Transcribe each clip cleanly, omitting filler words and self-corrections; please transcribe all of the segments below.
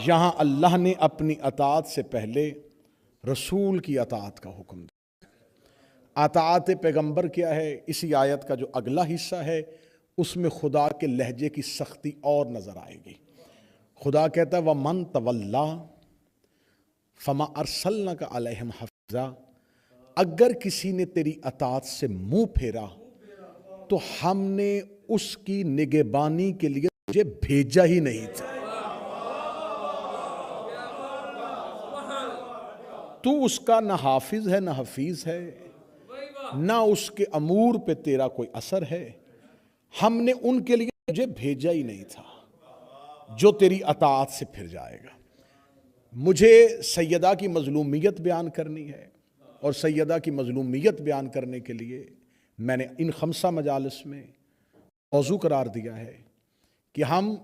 یہاں اللہ نے اپنی اطاعت سے پہلے رسول کی اطاعت کا حکم دیا۔ اطاعت پیغمبر کیا ہے؟ اسی آیت کا جو اگلا حصہ ہے اس میں خدا کے لہجے کی سختی اور نظر آئے گی۔ خدا کہتا ہے وَمَن تَوَلَّا فَمَا أَرْسَلْنَكَ عَلَيْهِمْ حَفِيظًا، اگر کسی نے تیری اطاعت سے منہ پھیرا تو ہم نے اس کی نگہبانی کے لیے تجھے بھیجا ہی نہیں تھا۔ تو اس کا نہ حافظ ہے نہ حفیظ ہے، نہ اس کے امور پہ تیرا کوئی اثر ہے، ہم نے ان کے لیے تجھے بھیجا ہی نہیں تھا۔ جو تیری اطاعت سے پھر جائے گا۔ مجھے سیدہ کی مظلومیت بیان کرنی ہے، اور سیدہ کی مظلومیت بیان کرنے کے لیے میں نے ان 5 مجالس میں موضوع قرار دیا ہے کہ ہم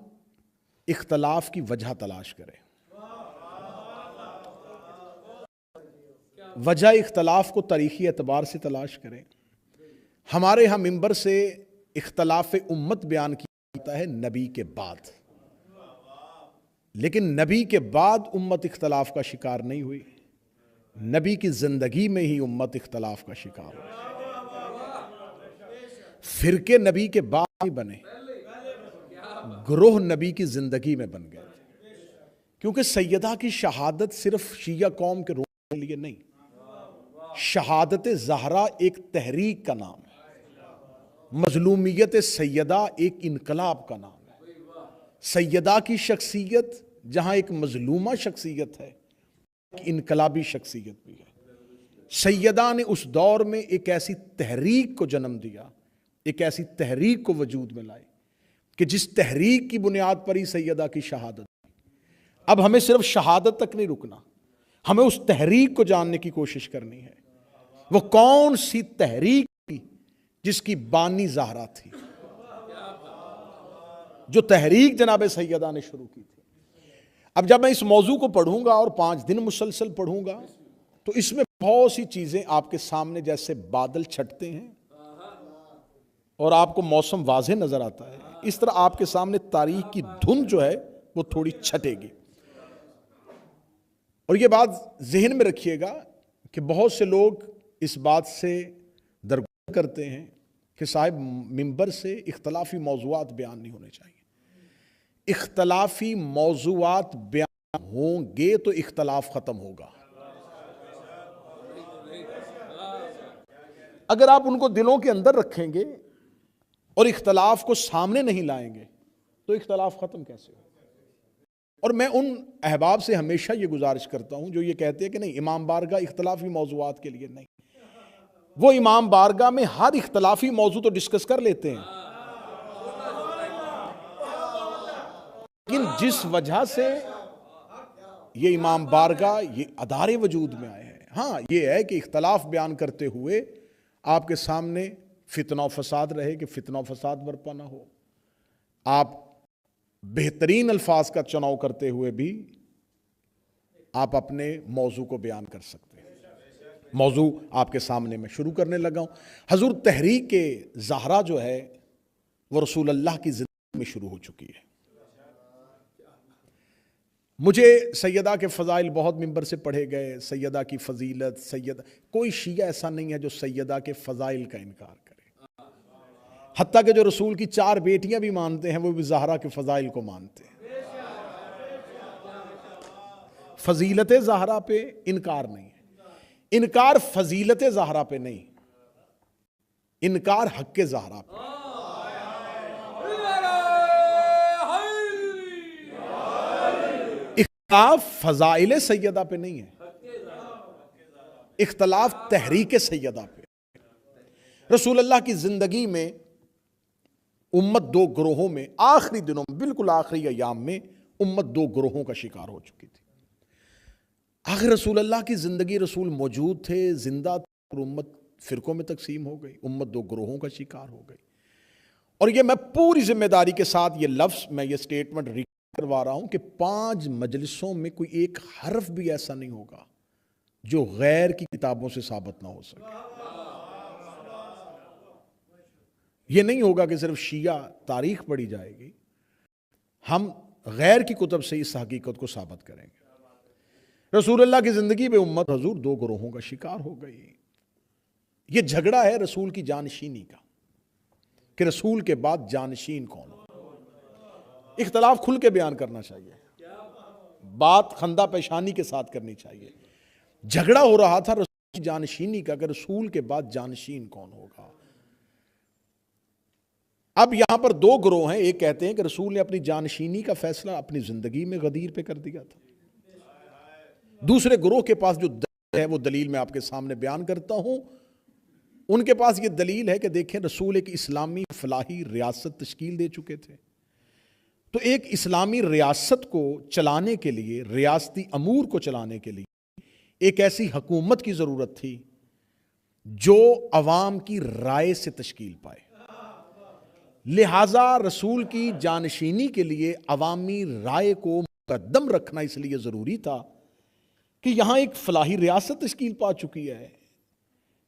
اختلاف کی وجہ تلاش کریں۔ وجہ اختلاف کو تاریخی اعتبار سے تلاش کریں۔ ہمارے ہاں ممبر سے اختلاف امت بیان کیا جاتا ہے نبی کے بعد، لیکن نبی کے بعد امت اختلاف کا شکار نہیں ہوئی، نبی کی زندگی میں ہی امت اختلاف کا شکار ہوئی۔ فرقے نبی کے بعد نہیں بنے، گروہ نبی کی زندگی میں بن گئے تھے، کیونکہ سیدہ کی شہادت صرف شیعہ قوم کے رونے کے لیے نہیں، شہادت زہرا ایک تحریک کا نام ہے، مظلومیت سیدہ ایک انقلاب کا نام ہے۔ سیدہ کی شخصیت جہاں ایک مظلومہ شخصیت ہے، ایک انقلابی شخصیت بھی ہے۔ سیدہ نے اس دور میں ایک ایسی تحریک کو جنم دیا، ایک ایسی تحریک کو وجود میں لائی کہ جس تحریک کی بنیاد پر ہی سیدہ کی شہادت۔ اب ہمیں صرف شہادت تک نہیں رکنا، ہمیں اس تحریک کو جاننے کی کوشش کرنی ہے۔ وہ کون سی تحریک تھی جس کی بانی زہرا تھی؟ جو تحریک جناب سیدہ نے شروع کی تھی۔ اب جب میں اس موضوع کو پڑھوں گا اور 5 دن مسلسل پڑھوں گا تو اس میں بہت سی چیزیں آپ کے سامنے جیسے بادل چھٹتے ہیں اور آپ کو موسم واضح نظر آتا ہے، اس طرح آپ کے سامنے تاریخ کی دھن جو ہے وہ تھوڑی چھٹے گی۔ اور یہ بات ذہن میں رکھیے گا کہ بہت سے لوگ اس بات سے درگزر کرتے ہیں کہ صاحب منبر سے اختلافی موضوعات بیان نہیں ہونے چاہیے۔ اختلافی موضوعات بیان ہوں گے تو اختلاف ختم ہوگا۔ اگر آپ ان کو دلوں کے اندر رکھیں گے اور اختلاف کو سامنے نہیں لائیں گے تو اختلاف ختم کیسے ہوگا؟ اور میں ان احباب سے ہمیشہ یہ گزارش کرتا ہوں جو یہ کہتے ہیں کہ نہیں امام بارگاہ اختلافی موضوعات کے لیے نہیں، وہ امام بارگاہ میں ہر اختلافی موضوع تو ڈسکس کر لیتے ہیں، لیکن جس وجہ سے یہ امام بارگاہ یہ ادارے وجود میں آئے ہیں، ہاں یہ ہے کہ اختلاف بیان کرتے ہوئے آپ کے سامنے فتنہ و فساد رہے کہ فتنہ و فساد برپا نہ ہو، آپ بہترین الفاظ کا چناؤ کرتے ہوئے بھی آپ اپنے موضوع کو بیان کر سکتے ہیں۔ موضوع آپ کے سامنے میں شروع کرنے لگا ہوں۔ حضور تحریک زہرا جو ہے وہ رسول اللہ کی زندگی میں شروع ہو چکی ہے۔ مجھے سیدہ کے فضائل بہت منبر سے پڑھے گئے، سیدہ کی فضیلت، سیدہ، کوئی شیعہ ایسا نہیں ہے جو سیدہ کے فضائل کا انکار کرے، حتیٰ کہ جو رسول کی 4 بیٹیاں بھی مانتے ہیں وہ بھی زہرا کے فضائل کو مانتے ہیں۔ فضیلت زہرا پہ انکار نہیں ہے، انکار فضیلت زہرا پہ نہیں، انکار حق زہرا پہ۔ اختلاف فضائل سیدہ پہ نہیں ہے، اختلاف تحریک سیدہ پہ۔ رسول اللہ کی زندگی میں امت 2 گروہوں میں، آخری دنوں میں، بالکل آخری ایام میں امت 2 گروہوں کا شکار ہو چکی تھی۔ آخر رسول اللہ کی زندگی رسول موجود تھے، زندہ تھے، اور امت فرقوں میں تقسیم ہو گئی، امت 2 گروہوں کا شکار ہو گئی۔ اور یہ میں پوری ذمہ داری کے ساتھ یہ لفظ، میں یہ سٹیٹمنٹ ریکارڈ کروا رہا ہوں کہ 5 مجلسوں میں کوئی ایک حرف بھی ایسا نہیں ہوگا جو غیر کی کتابوں سے ثابت نہ ہو سکے۔ یہ نہیں ہوگا کہ صرف شیعہ تاریخ پڑھی جائے گی، ہم غیر کی کتب سے اس حقیقت کو ثابت کریں گے۔ رسول اللہ کی زندگی میں امت حضور دو گروہوں کا شکار ہو گئی۔ یہ جھگڑا ہے رسول کی جانشینی کا کہ رسول کے بعد جانشین کون ہو۔ اختلاف کھل کے بیان کرنا چاہیے، بات خندہ پیشانی کے ساتھ کرنی چاہیے۔ جھگڑا ہو رہا تھا رسول کی جانشینی کا کہ رسول کے بعد جانشین کون ہوگا۔ اب یہاں پر دو گروہ ہیں، ایک کہتے ہیں کہ رسول نے اپنی جانشینی کا فیصلہ اپنی زندگی میں غدیر پہ کر دیا تھا۔ دوسرے گروہ کے پاس جو دلیل ہے وہ دلیل میں آپ کے سامنے بیان کرتا ہوں۔ ان کے پاس یہ دلیل ہے کہ دیکھیں رسول ایک اسلامی فلاحی ریاست تشکیل دے چکے تھے، تو ایک اسلامی ریاست کو چلانے کے لیے، ریاستی امور کو چلانے کے لیے ایک ایسی حکومت کی ضرورت تھی جو عوام کی رائے سے تشکیل پائے۔ لہٰذا رسول کی جانشینی کے لیے عوامی رائے کو مقدم رکھنا اس لیے ضروری تھا کہ یہاں ایک فلاحی ریاست تشکیل پا چکی ہے،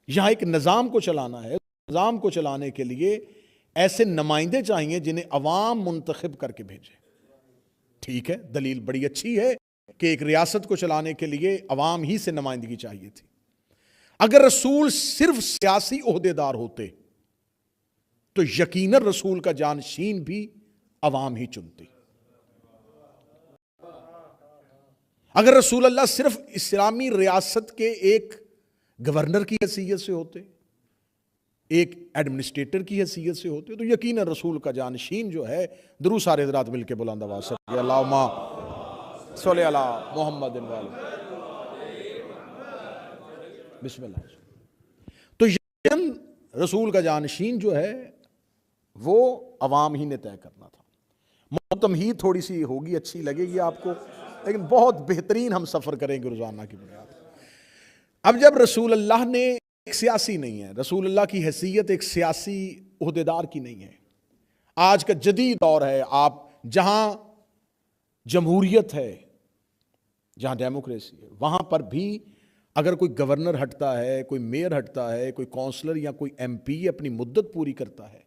یہاں ایک نظام کو چلانا ہے۔ نظام کو چلانے کے لیے ایسے نمائندے چاہیے جنہیں عوام منتخب کر کے بھیجے۔ ٹھیک ہے، دلیل بڑی اچھی ہے کہ ایک ریاست کو چلانے کے لیے عوام ہی سے نمائندگی چاہیے تھی۔ اگر رسول صرف سیاسی عہدیدار ہوتے تو یقیناً رسول کا جانشین بھی عوام ہی چنتی۔ اگر رسول اللہ صرف اسلامی ریاست کے ایک گورنر کی حیثیت سے ہوتے، ایک ایڈمنسٹریٹر کی حیثیت سے ہوتے، تو یقیناً رسول کا جانشین جو ہے، درود سارے حضرات مل کے بلند آواز سے اللہم صلی علی محمد بسم اللہ۔ تو یقیناً رسول کا جانشین جو ہے وہ عوام ہی نے طے کرنا تھا۔ تمہید تھوڑی سی ہوگی، اچھی لگے گی آپ کو، لیکن بہت بہترین ہم سفر کریں گے روزانہ کی بنیاد۔ اب جب رسول اللہ نے ایک سیاسی نہیں ہے، رسول اللہ کی حیثیت ایک سیاسی عہدیدار کی نہیں ہے۔ آج کا جدید دور ہے، آپ جہاں جمہوریت ہے، جہاں ڈیموکریسی ہے، وہاں پر بھی اگر کوئی گورنر ہٹتا ہے، کوئی میئر ہٹتا ہے، کوئی کونسلر یا کوئی ایم پی اپنی مدت پوری کرتا ہے،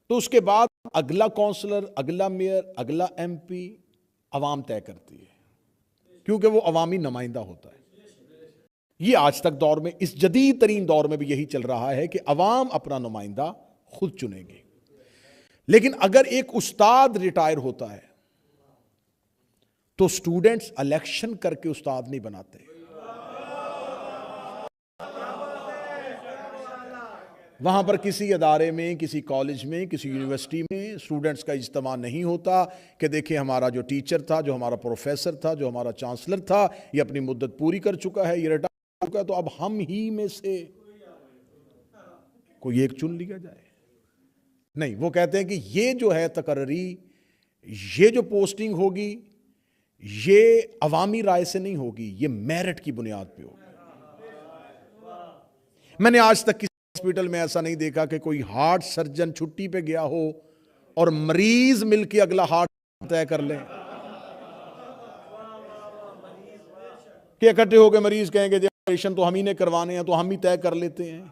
تو اس کے بعد اگلا کونسلر، اگلا میئر، اگلا ایم پی عوام طے کرتی ہے، کیونکہ وہ عوامی نمائندہ ہوتا ہے۔ یہ آج تک دور میں، اس جدید ترین دور میں بھی یہی چل رہا ہے کہ عوام اپنا نمائندہ خود چنیں گے۔ لیکن اگر ایک استاد ریٹائر ہوتا ہے تو سٹوڈنٹس الیکشن کر کے استاد نہیں بناتے۔ وہاں پر کسی ادارے میں، کسی کالج میں، کسی یونیورسٹی میں سٹوڈنٹس کا اجتماع نہیں ہوتا کہ دیکھیں ہمارا جو ٹیچر تھا، جو ہمارا پروفیسر تھا، جو ہمارا چانسلر تھا، یہ اپنی مدت پوری کر چکا ہے، یہ ریٹائر ہو چکا ہے، تو اب ہم ہی میں سے کوئی ایک چن لیا جائے۔ نہیں، وہ کہتے ہیں کہ یہ جو ہے تقرری، یہ جو پوسٹنگ ہوگی، یہ عوامی رائے سے نہیں ہوگی، یہ میرٹ کی بنیاد پہ ہوگی۔ میں نے آج تک کسی ہاسپٹل میں ایسا نہیں دیکھا کہ کوئی ہارٹ سرجن چھٹی پہ گیا ہو اور مریض مل کے اگلا ہارٹ طے کر لیں، کہ اکٹھے ہو کے مریض کہیں گے جی آپریشن تو ہم ہی نے کروانے ہیں، تو ہم ہی طے کر لیتے ہیں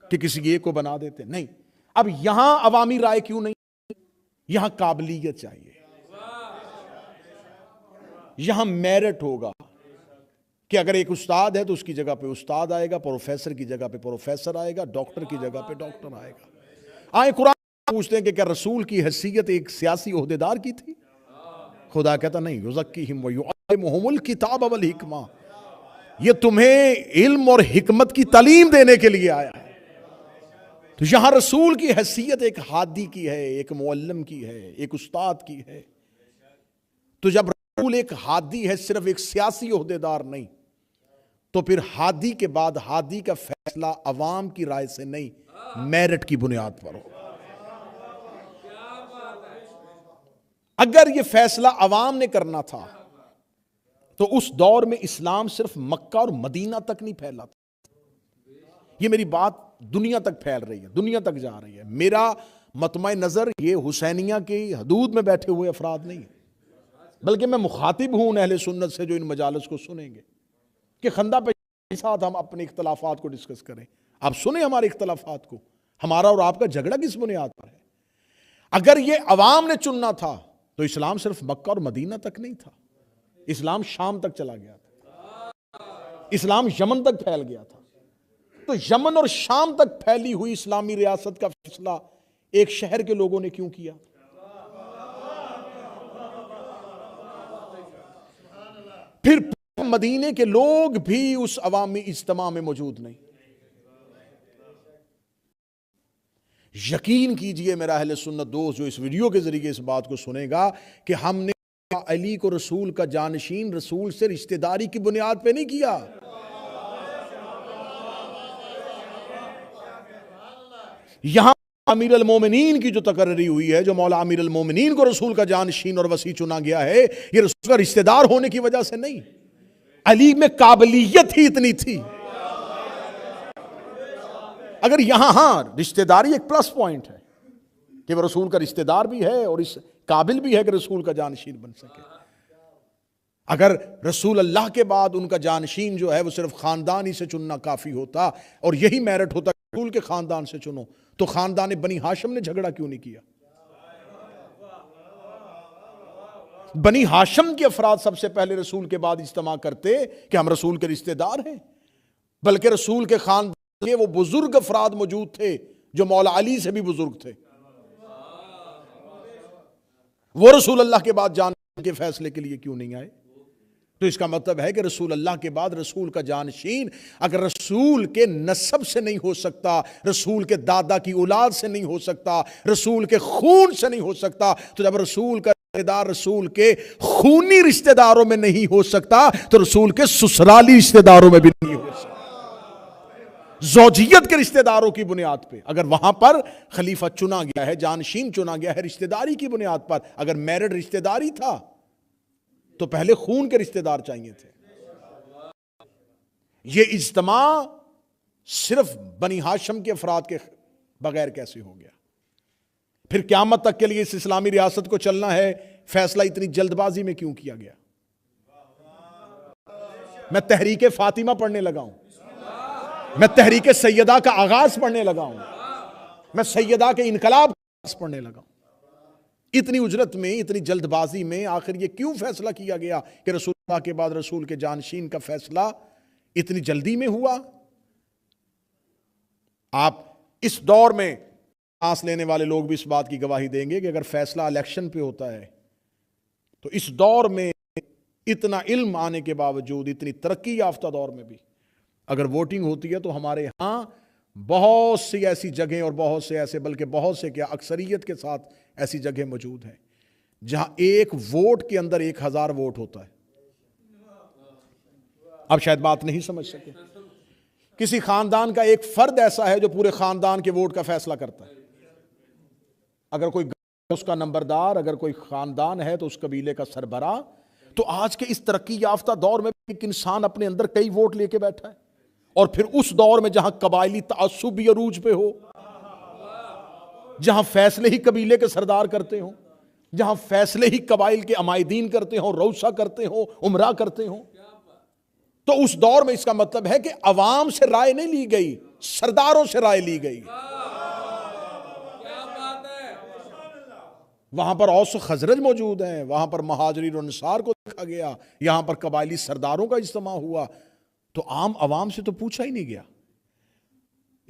کہ کسی ایک کو بنا دیتے ہیں۔ نہیں، اب یہاں عوامی رائے کیوں نہیں؟ یہاں قابلیت چاہیے، یہاں میرٹ ہوگا کہ اگر ایک استاد ہے تو اس کی جگہ پہ استاد آئے گا، پروفیسر کی جگہ پہ پروفیسر آئے گا، ڈاکٹر کی جگہ پہ ڈاکٹر آئے گا۔ آئے قرآن پوچھتے ہیں کہ کیا رسول کی حیثیت ایک سیاسی عہدیدار کی تھی؟ خدا کہتا نہیں، یزکیہم ویعلمہم الکتاب والحکمہ، یہ تمہیں علم اور حکمت کی تعلیم دینے کے لیے آیا ہے۔ تو یہاں رسول کی حیثیت ایک ہادی کی ہے، ایک معلم کی ہے، ایک استاد کی ہے۔ تو جب رسول ایک ہادی ہے، صرف ایک سیاسی عہدیدار نہیں، تو پھر ہادی کے بعد ہادی کا فیصلہ عوام کی رائے سے نہیں، میرٹ کی بنیاد پر ہو۔ اگر یہ فیصلہ عوام نے کرنا تھا تو اس دور میں اسلام صرف مکہ اور مدینہ تک نہیں پھیلا تھا۔ یہ میری بات دنیا تک پھیل رہی ہے، دنیا تک جا رہی ہے۔ میرا مطمع نظر یہ حسینیہ کی حدود میں بیٹھے ہوئے افراد نہیں، بلکہ میں مخاطب ہوں اہل سنت سے جو ان مجالس کو سنیں گے، کہ خندہ پہ ساتھ ہم اپنے اختلافات کو ڈسکس کریں۔ آپ سنیں ہمارے اختلافات کو، ہمارا اور آپ کا جھگڑا کس بنیاد پر ہے؟ اگر یہ عوام نے چننا تھا تو اسلام صرف مکہ اور مدینہ تک نہیں تھا، اسلام شام تک چلا گیا تھا، اسلام یمن تک پھیل گیا تھا۔ تو یمن اور شام تک پھیلی ہوئی اسلامی ریاست کا فیصلہ ایک شہر کے لوگوں نے کیوں کیا؟ پھر مدینے کے لوگ بھی اس عوامی اجتماع میں موجود نہیں۔ یقین کیجئے میرا اہل سنت دوست جو اس ویڈیو کے ذریعے اس بات کو سنے گا کہ ہم نے علی کو رسول کا جانشین، رسول سے رشتہ داری کی بنیاد پہ نہیں کیا۔ یہاں امیر المومنین کی جو تقرری ہوئی ہے، جو مولا امیر المومنین کو رسول کا جانشین اور وصی چنا گیا ہے، یہ رسول کا رشتہ دار ہونے کی وجہ سے نہیں، علی میں قابلیت ہی اتنی تھی۔ اگر یہاں ہاں رشتہ داری ایک پلس پوائنٹ ہے کہ وہ رسول کا رشتہ دار بھی ہے اور اس قابل بھی ہے کہ رسول کا جانشین بن سکے۔ اگر رسول اللہ کے بعد ان کا جانشین جو ہے وہ صرف خاندان ہی سے چننا کافی ہوتا اور یہی میرٹ ہوتا کہ رسول کے خاندان سے چنو، تو خاندان بنی ہاشم نے جھگڑا کیوں نہیں کیا؟ بنی ہاشم کے افراد سب سے پہلے رسول کے بعد اجتماع کرتے کہ ہم رسول کے رشتہ دار ہیں، بلکہ رسول کے خاندان کے وہ بزرگ افراد موجود تھے جو مولا علی سے بھی بزرگ تھے، وہ رسول اللہ کے بعد جانشین کے فیصلے کے لیے کیوں نہیں آئے؟ تو اس کا مطلب ہے کہ رسول اللہ کے بعد رسول کا جانشین اگر رسول کے نسب سے نہیں ہو سکتا، رسول کے دادا کی اولاد سے نہیں ہو سکتا، رسول کے خون سے نہیں ہو سکتا، تو جب رسول کا رشتہ دار رسول کے خونی رشتہ داروں میں نہیں ہو سکتا تو رسول کے سسرالی رشتہ داروں میں بھی نہیں ہو سکتا۔ زوجیت کے رشتہ داروں کی بنیاد پہ اگر وہاں پر خلیفہ چنا گیا ہے، جانشین چنا گیا ہے رشتہ داری کی بنیاد پر، اگر میرڈ رشتہ داری تھا تو پہلے خون کے رشتہ دار چاہیے تھے۔ یہ اجتماع صرف بنی ہاشم کے افراد کے بغیر کیسے ہو گیا؟ پھر قیامت تک کے لیے اس اسلامی ریاست کو چلنا ہے، فیصلہ اتنی جلد بازی میں کیوں کیا گیا؟ میں تحریک فاطمہ پڑھنے لگا ہوں، میں تحریک سیدہ کا آغاز پڑھنے لگا ہوں، میں سیدہ کے انقلاب کا آغاز پڑھنے لگا ہوں۔ اتنی اجرت میں، اتنی جلد بازی میں آخر یہ کیوں فیصلہ کیا گیا کہ رسول اللہ کے بعد رسول کے جانشین کا فیصلہ اتنی جلدی میں ہوا؟ آپ اس دور میں سانس لینے والے لوگ بھی اس بات کی گواہی دیں گے کہ اگر فیصلہ الیکشن پہ ہوتا ہے تو اس دور میں اتنا علم آنے کے باوجود، اتنی ترقی یافتہ دور میں بھی اگر ووٹنگ ہوتی ہے تو ہمارے ہاں بہت سی ایسی جگہیں اور بہت سے ایسے، بلکہ بہت سے کیا اکثریت کے ساتھ ایسی جگہ موجود ہیں جہاں ایک ووٹ کے اندر 1000 ووٹ ہوتا ہے۔ اب شاید بات نہیں سمجھ سکے، کسی خاندان کا ایک فرد ایسا ہے جو پورے خاندان کے ووٹ کا فیصلہ کرتا ہے۔ اگر کوئی اس کا نمبردار، اگر کوئی خاندان ہے تو اس قبیلے کا سربراہ۔ تو آج کے اس ترقی یافتہ دور میں ایک انسان اپنے اندر کئی ووٹ لے کے بیٹھا ہے، اور پھر اس دور میں جہاں قبائلی تعصب بھی عروج پہ ہو، جہاں فیصلے ہی قبیلے کے سردار کرتے ہوں، جہاں فیصلے ہی قبائل کے عمائدین کرتے ہوں، روسا کرتے ہوں، عمرہ کرتے ہوں، تو اس دور میں اس کا مطلب ہے کہ عوام سے رائے نہیں لی گئی، سرداروں سے رائے لی گئی۔ وہاں پر اوس و خزرج موجود ہیں، وہاں پر مہاجرین و انصار کو دیکھا گیا، یہاں پر قبائلی سرداروں کا اجتماع ہوا، تو عام عوام سے تو پوچھا ہی نہیں گیا۔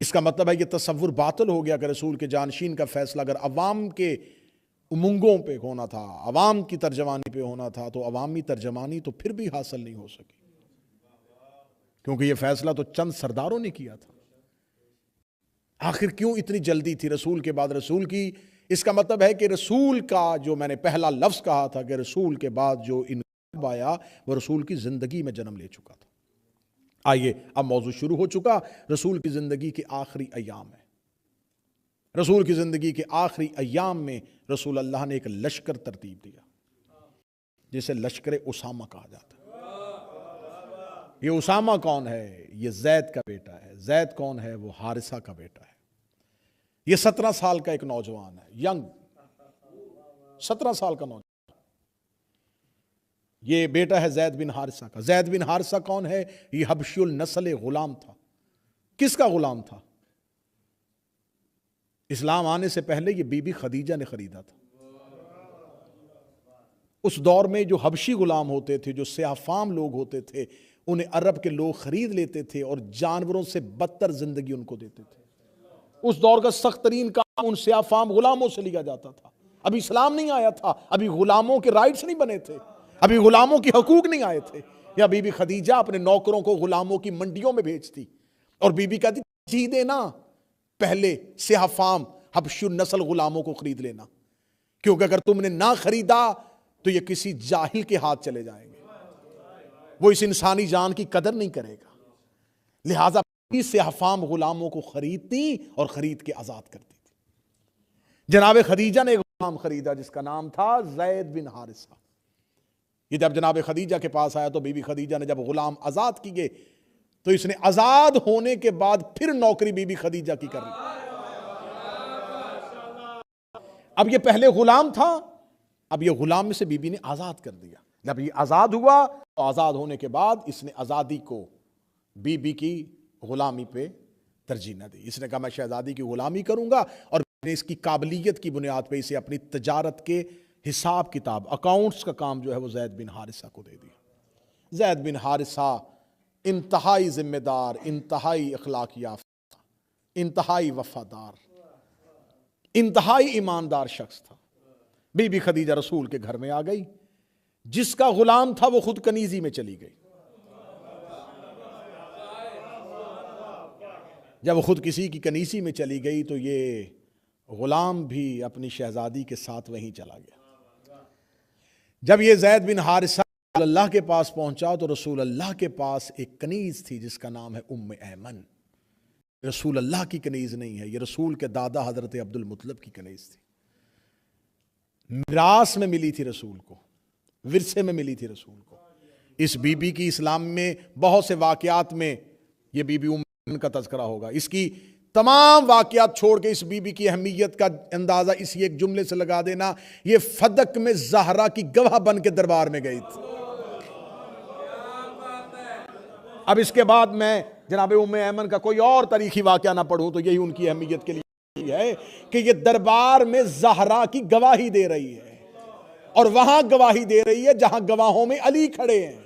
اس کا مطلب ہے یہ تصور باطل ہو گیا کہ رسول کے جانشین کا فیصلہ اگر عوام کے امنگوں پہ ہونا تھا، عوام کی ترجمانی پہ ہونا تھا، تو عوامی ترجمانی تو پھر بھی حاصل نہیں ہو سکی، کیونکہ یہ فیصلہ تو چند سرداروں نے کیا تھا۔ آخر کیوں اتنی جلدی تھی رسول کے بعد رسول کی؟ اس کا مطلب ہے کہ رسول کا جو میں نے پہلا لفظ کہا تھا کہ رسول کے بعد جو انقلاب آیا وہ رسول کی زندگی میں جنم لے چکا تھا۔ آئیے اب موضوع شروع ہو چکا، رسول کی زندگی کے آخری ایام ہے۔ رسول کی زندگی کے آخری ایام میں رسول اللہ نے ایک لشکر ترتیب دیا جسے لشکر اسامہ کہا جاتا ہے۔ یہ اسامہ کون ہے؟ یہ زید کا بیٹا ہے۔ زید کون ہے؟ وہ حارثہ کا بیٹا ہے۔ یہ 17 سال کا ایک نوجوان ہے، ینگ 17 سال کا نوجوان۔ یہ بیٹا ہے زید بن حارثہ کا۔ زید بن حارثہ کون ہے؟ یہ حبشی النسل غلام تھا۔ کس کا غلام تھا؟ اسلام آنے سے پہلے یہ بی بی خدیجہ نے خریدا تھا۔ اس دور میں جو حبشی غلام ہوتے تھے، جو سیاہ فام لوگ ہوتے تھے، انہیں عرب کے لوگ خرید لیتے تھے اور جانوروں سے بدتر زندگی ان کو دیتے تھے۔ اس دور کا سخت ترین کام ان سیاہ فام غلاموں سے لیا جاتا تھا۔ ابھی اسلام نہیں آیا تھا، ابھی غلاموں کے رائٹس نہیں بنے تھے، ابھی غلاموں کی حقوق نہیں آئے تھے۔ یا بی بی خدیجہ اپنے نوکروں کو غلاموں کی منڈیوں میں بھیجتی اور بی بی کہتی جی دینا، پہلے سیاہ فام حبشی نسل غلاموں کو خرید لینا، کیونکہ اگر تم نے نہ خریدا تو یہ کسی جاہل کے ہاتھ چلے جائیں گے، وہ اس انسانی جان کی قدر نہیں کرے گا۔ لہٰذا سیاہ فام غلاموں کو خریدتی اور خرید کے آزاد کرتی تھی۔ جناب خدیجہ نے ایک غلام خریدا جس کا نام تھا زید بن حارثہ۔ یہ جب جناب خدیجہ کے پاس آیا تو بی بی خدیجہ نے جب غلام آزاد کیے تو اس نے آزاد ہونے کے بعد پھر نوکری بی بی خدیجہ کی کر لی۔ اب یہ پہلے غلام تھا، اب یہ غلام میں سے بی بی نے آزاد کر دیا۔ جب یہ آزاد ہوا تو آزاد ہونے کے بعد اس نے آزادی کو بی بی کی غلامی پہ ترجیح نہ دی۔ اس نے کہا میں شہزادی کی غلامی کروں گا، اور میں نے اس کی قابلیت کی بنیاد پہ اسے اپنی تجارت کے حساب کتاب اکاؤنٹس کا کام جو ہے وہ زید بن حارثہ کو دے دیا۔ زید بن حارثہ انتہائی ذمہ دار، انتہائی اخلاق یافتہ، انتہائی وفادار، انتہائی ایماندار شخص تھا۔ بی بی خدیجہ رسول کے گھر میں آ گئی، جس کا غلام تھا وہ خود کنیزی میں چلی گئی۔ جب وہ خود کسی کی کنیزی میں چلی گئی تو یہ غلام بھی اپنی شہزادی کے ساتھ وہیں چلا گیا۔ جب یہ زید بن حارثہ رسول اللہ کے پاس پہنچا تو رسول اللہ کے پاس ایک کنیز تھی جس کا نام ہے ام ایمن۔ رسول اللہ کی کنیز نہیں ہے، یہ رسول کے دادا حضرت عبد المطلب کی کنیز تھی۔ میراث میں ملی تھی رسول کو، ورثے میں ملی تھی رسول کو۔ اس بی بی کی اسلام میں بہت سے واقعات میں یہ بی بی ام ایمن کا تذکرہ ہوگا۔ اس کی تمام واقعات چھوڑ کے اس بی بی کی اہمیت کا اندازہ اسی ایک جملے سے لگا دینا، یہ فدق میں زہرا کی گواہ بن کے دربار میں گئی تھی۔ اب اس کے بعد میں جناب ام ایمن کا کوئی اور تاریخی واقعہ نہ پڑھوں تو یہی ان کی اہمیت کے لیے ہے کہ یہ دربار میں زہرا کی گواہی دے رہی ہے، اور وہاں گواہی دے رہی ہے جہاں گواہوں میں علی کھڑے ہیں،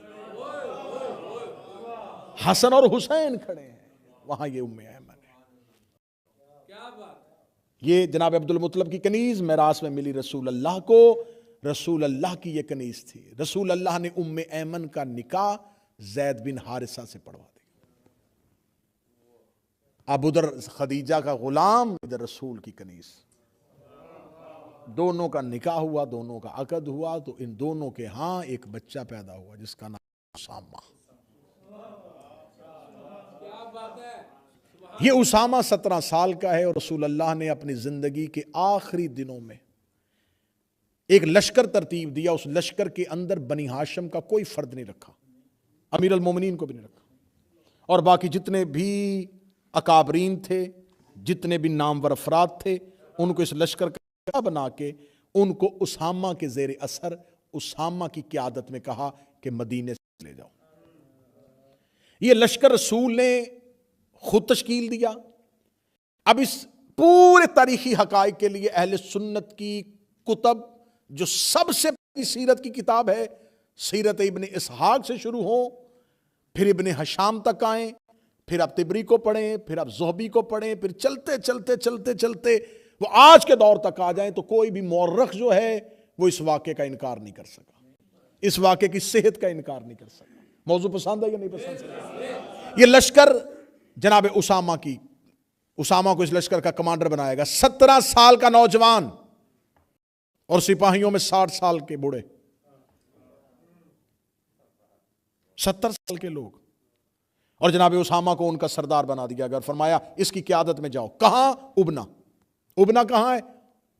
حسن اور حسین کھڑے ہیں، وہاں یہ ام ایمن ہے۔ یہ جناب عبد المطلب کی کنیز میراث میں ملی رسول اللہ کو، رسول اللہ کی یہ کنیز تھی۔ رسول اللہ نے ام ایمن کا نکاح زید بن حارثہ سے پڑھوا دیا۔ اب ادھر خدیجہ کا غلام، ادھر رسول کی کنیز، دونوں کا نکاح ہوا، دونوں کا عقد ہوا، تو ان دونوں کے ہاں ایک بچہ پیدا ہوا جس کا نام اسامہ۔ یہ اسامہ 17 سال کا ہے، اور رسول اللہ نے اپنی زندگی کے آخری دنوں میں ایک لشکر ترتیب دیا۔ اس لشکر کے اندر بنی ہاشم کا کوئی فرد نہیں رکھا، امیر المومنین کو بھی نہیں رکھا، اور باقی جتنے بھی اکابرین تھے، جتنے بھی نامور افراد تھے، ان کو اس لشکر کا بنا کے ان کو اسامہ کے زیر اثر، اسامہ کی قیادت میں کہا کہ مدینے سے لے جاؤ۔ یہ لشکر رسول نے خود تشکیل دیا۔ اب اس پورے تاریخی حقائق کے لیے اہل سنت کی کتب، جو سب سے پہلی سیرت کی کتاب ہے، سیرت ابن اسحاق سے شروع ہوں، پھر ابن حشام تک آئیں، پھر آپ طبری کو پڑھیں، پھر آپ زہبی کو پڑھیں، پھر چلتے چلتے چلتے چلتے وہ آج کے دور تک آ جائیں، تو کوئی بھی مورخ جو ہے وہ اس واقعے کا انکار نہیں کر سکا، اس واقعے کی صحت کا انکار نہیں کر سکا۔ موضوع پسند ہے یا نہیں پسند؟ یہ لشکر جناب اسامہ کو اس لشکر کا کمانڈر بنایا گا۔ 17 سال کا نوجوان اور سپاہیوں میں 60 سال کے بوڑھے، 70 سال کے لوگ، اور جناب اسامہ کو ان کا سردار بنا دیا گیا، فرمایا اس کی قیادت میں جاؤ۔ کہاں؟ ابنا۔ ابنا کہاں ہے؟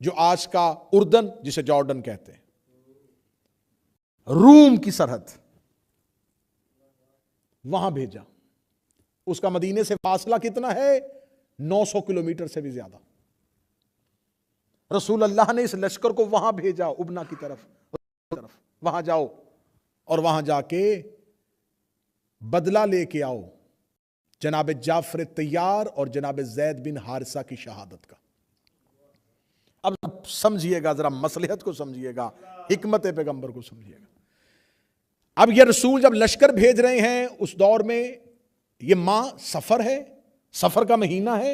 جو آج کا اردن، جسے جارڈن کہتے ہیں، روم کی سرحد، وہاں بھیجا۔ اس کا مدینے سے فاصلہ کتنا ہے؟ 900 کلومیٹر سے بھی زیادہ۔ رسول اللہ نے اس لشکر کو وہاں بھیجا، ابنا کی طرف، وہاں جاؤ اور وہاں جا کے بدلہ لے کے آؤ جناب جعفر طیار اور جناب زید بن حارثہ کی شہادت کا۔ اب سمجھیے گا ذرا، مصلحت کو سمجھیے گا، حکمت پیغمبر کو سمجھیے گا. اب یہ رسول جب لشکر بھیج رہے ہیں اس دور میں، یہ ماہ سفر ہے، سفر کا مہینہ ہے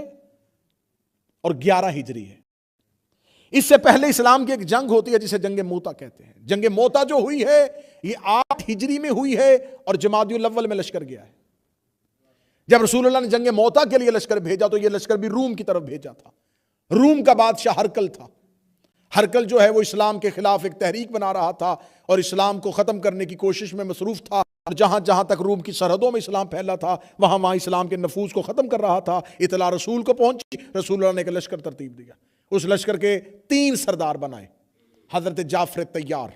اور 11 ہجری ہے. اس سے پہلے اسلام کی ایک جنگ ہوتی ہے جسے جنگ موتا کہتے ہیں. جنگ موتا جو ہوئی ہے یہ 8 ہجری میں ہوئی ہے اور جمادی الاول میں لشکر گیا ہے. جب رسول اللہ نے جنگ موتا کے لیے لشکر بھیجا تو یہ لشکر بھی روم کی طرف بھیجا تھا. روم کا بادشاہ ہرکل تھا. ہرکل جو ہے وہ اسلام کے خلاف ایک تحریک بنا رہا تھا اور اسلام کو ختم کرنے کی کوشش میں مصروف تھا، اور جہاں جہاں تک روم کی سرحدوں میں اسلام پھیلا تھا وہاں وہاں اسلام کے نفوذ کو ختم کر رہا تھا. اطلاع رسول کو پہنچی، رسول اللہ نے ایک لشکر ترتیب دیا. اس لشکر کے 3 سردار بنائے، حضرت جعفر طیار،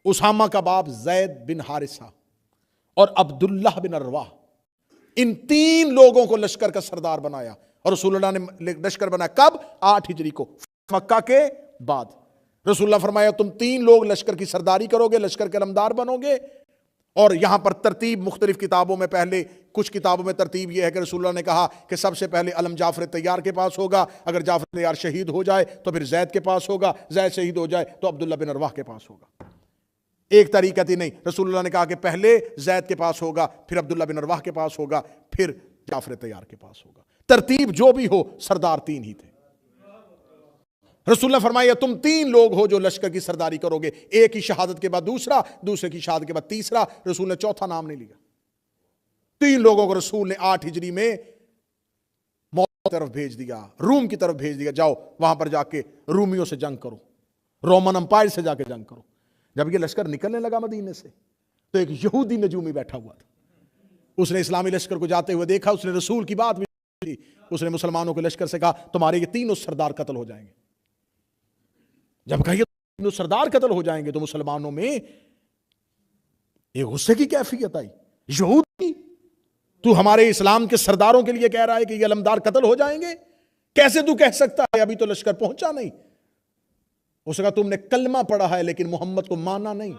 اسامہ کا باپ زید بن حارثہ اور عبداللہ بن رواح. ان 3 لوگوں کو لشکر کا سردار بنایا اور رسول اللہ نے لشکر بنایا. کب؟ 8 ہجری کو، مکہ کے بعد. رسول اللہ فرمایا تم 3 لوگ لشکر کی سرداری کرو گے، لشکر کے علمدار بنو گے. اور یہاں پر ترتیب مختلف کتابوں میں، پہلے کچھ کتابوں میں ترتیب یہ ہے کہ رسول اللہ نے کہا کہ سب سے پہلے علم جعفر طیار کے پاس ہوگا، اگر جعفر طیار شہید ہو جائے تو پھر زید کے پاس ہوگا، زید شہید ہو جائے تو عبداللہ بن رواح کے پاس ہوگا. ایک طریقہ تھی نہیں، رسول اللہ نے کہا کہ پہلے زید کے پاس ہوگا، پھر عبداللہ بن رواح کے پاس ہوگا، پھر جعفر طیار کے پاس ہوگا. ترتیب جو بھی ہو سردار 3 ہی تھے. رسول اللہ فرمایا تم 3 لوگ ہو جو لشکر کی سرداری کرو گے، ایک کی شہادت کے بعد دوسرا، دوسرے کی شہادت کے بعد تیسرا. رسول نے چوتھا نام نہیں لیا. 3 لوگوں کو رسول نے 8 ہجری میں موت کی طرف بھیج دیا، روم کی طرف بھیج دیا. جاؤ وہاں پر جا کے رومیوں سے جنگ کرو، رومن امپائر سے جا کے جنگ کرو. جب یہ لشکر نکلنے لگا مدینے سے تو ایک یہودی نجومی بیٹھا ہوا تھا. اس نے اسلامی لشکر کو جاتے ہوئے دیکھا، اس نے رسول کی بات بھی کی. اس نے مسلمانوں کے لشکر سے کہا تمہارے یہ 3 سردار قتل ہو جائیں گے. جب کہا یہ 3 سردار قتل ہو جائیں گے تو مسلمانوں میں ایک غصے کی کیفیت آئی. یہودی تو ہمارے اسلام کے سرداروں کے لیے کہہ رہا ہے کہ یہ علمدار قتل ہو جائیں گے؟ کیسے تو کہہ سکتا ہے؟ ابھی تو لشکر پہنچا نہیں. اس نے کہا تم نے کلمہ پڑھا ہے لیکن محمد کو مانا نہیں.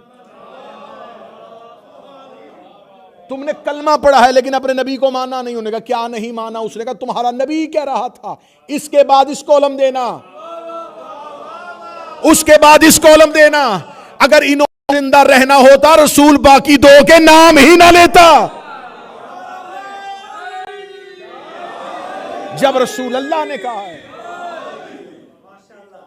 تم نے کلمہ پڑھا ہے لیکن اپنے نبی کو مانا نہیں. انہوں نے کہا کیا نہیں مانا؟ اس نے کہا تمہارا نبی کہہ رہا تھا اس کے بعد اس کو علم دینا، اس کے بعد اس کو علم دینا. اگر انہوں نے زندہ رہنا ہوتا رسول باقی 2 کے نام ہی نہ لیتا. جب رسول اللہ نے کہا ہے،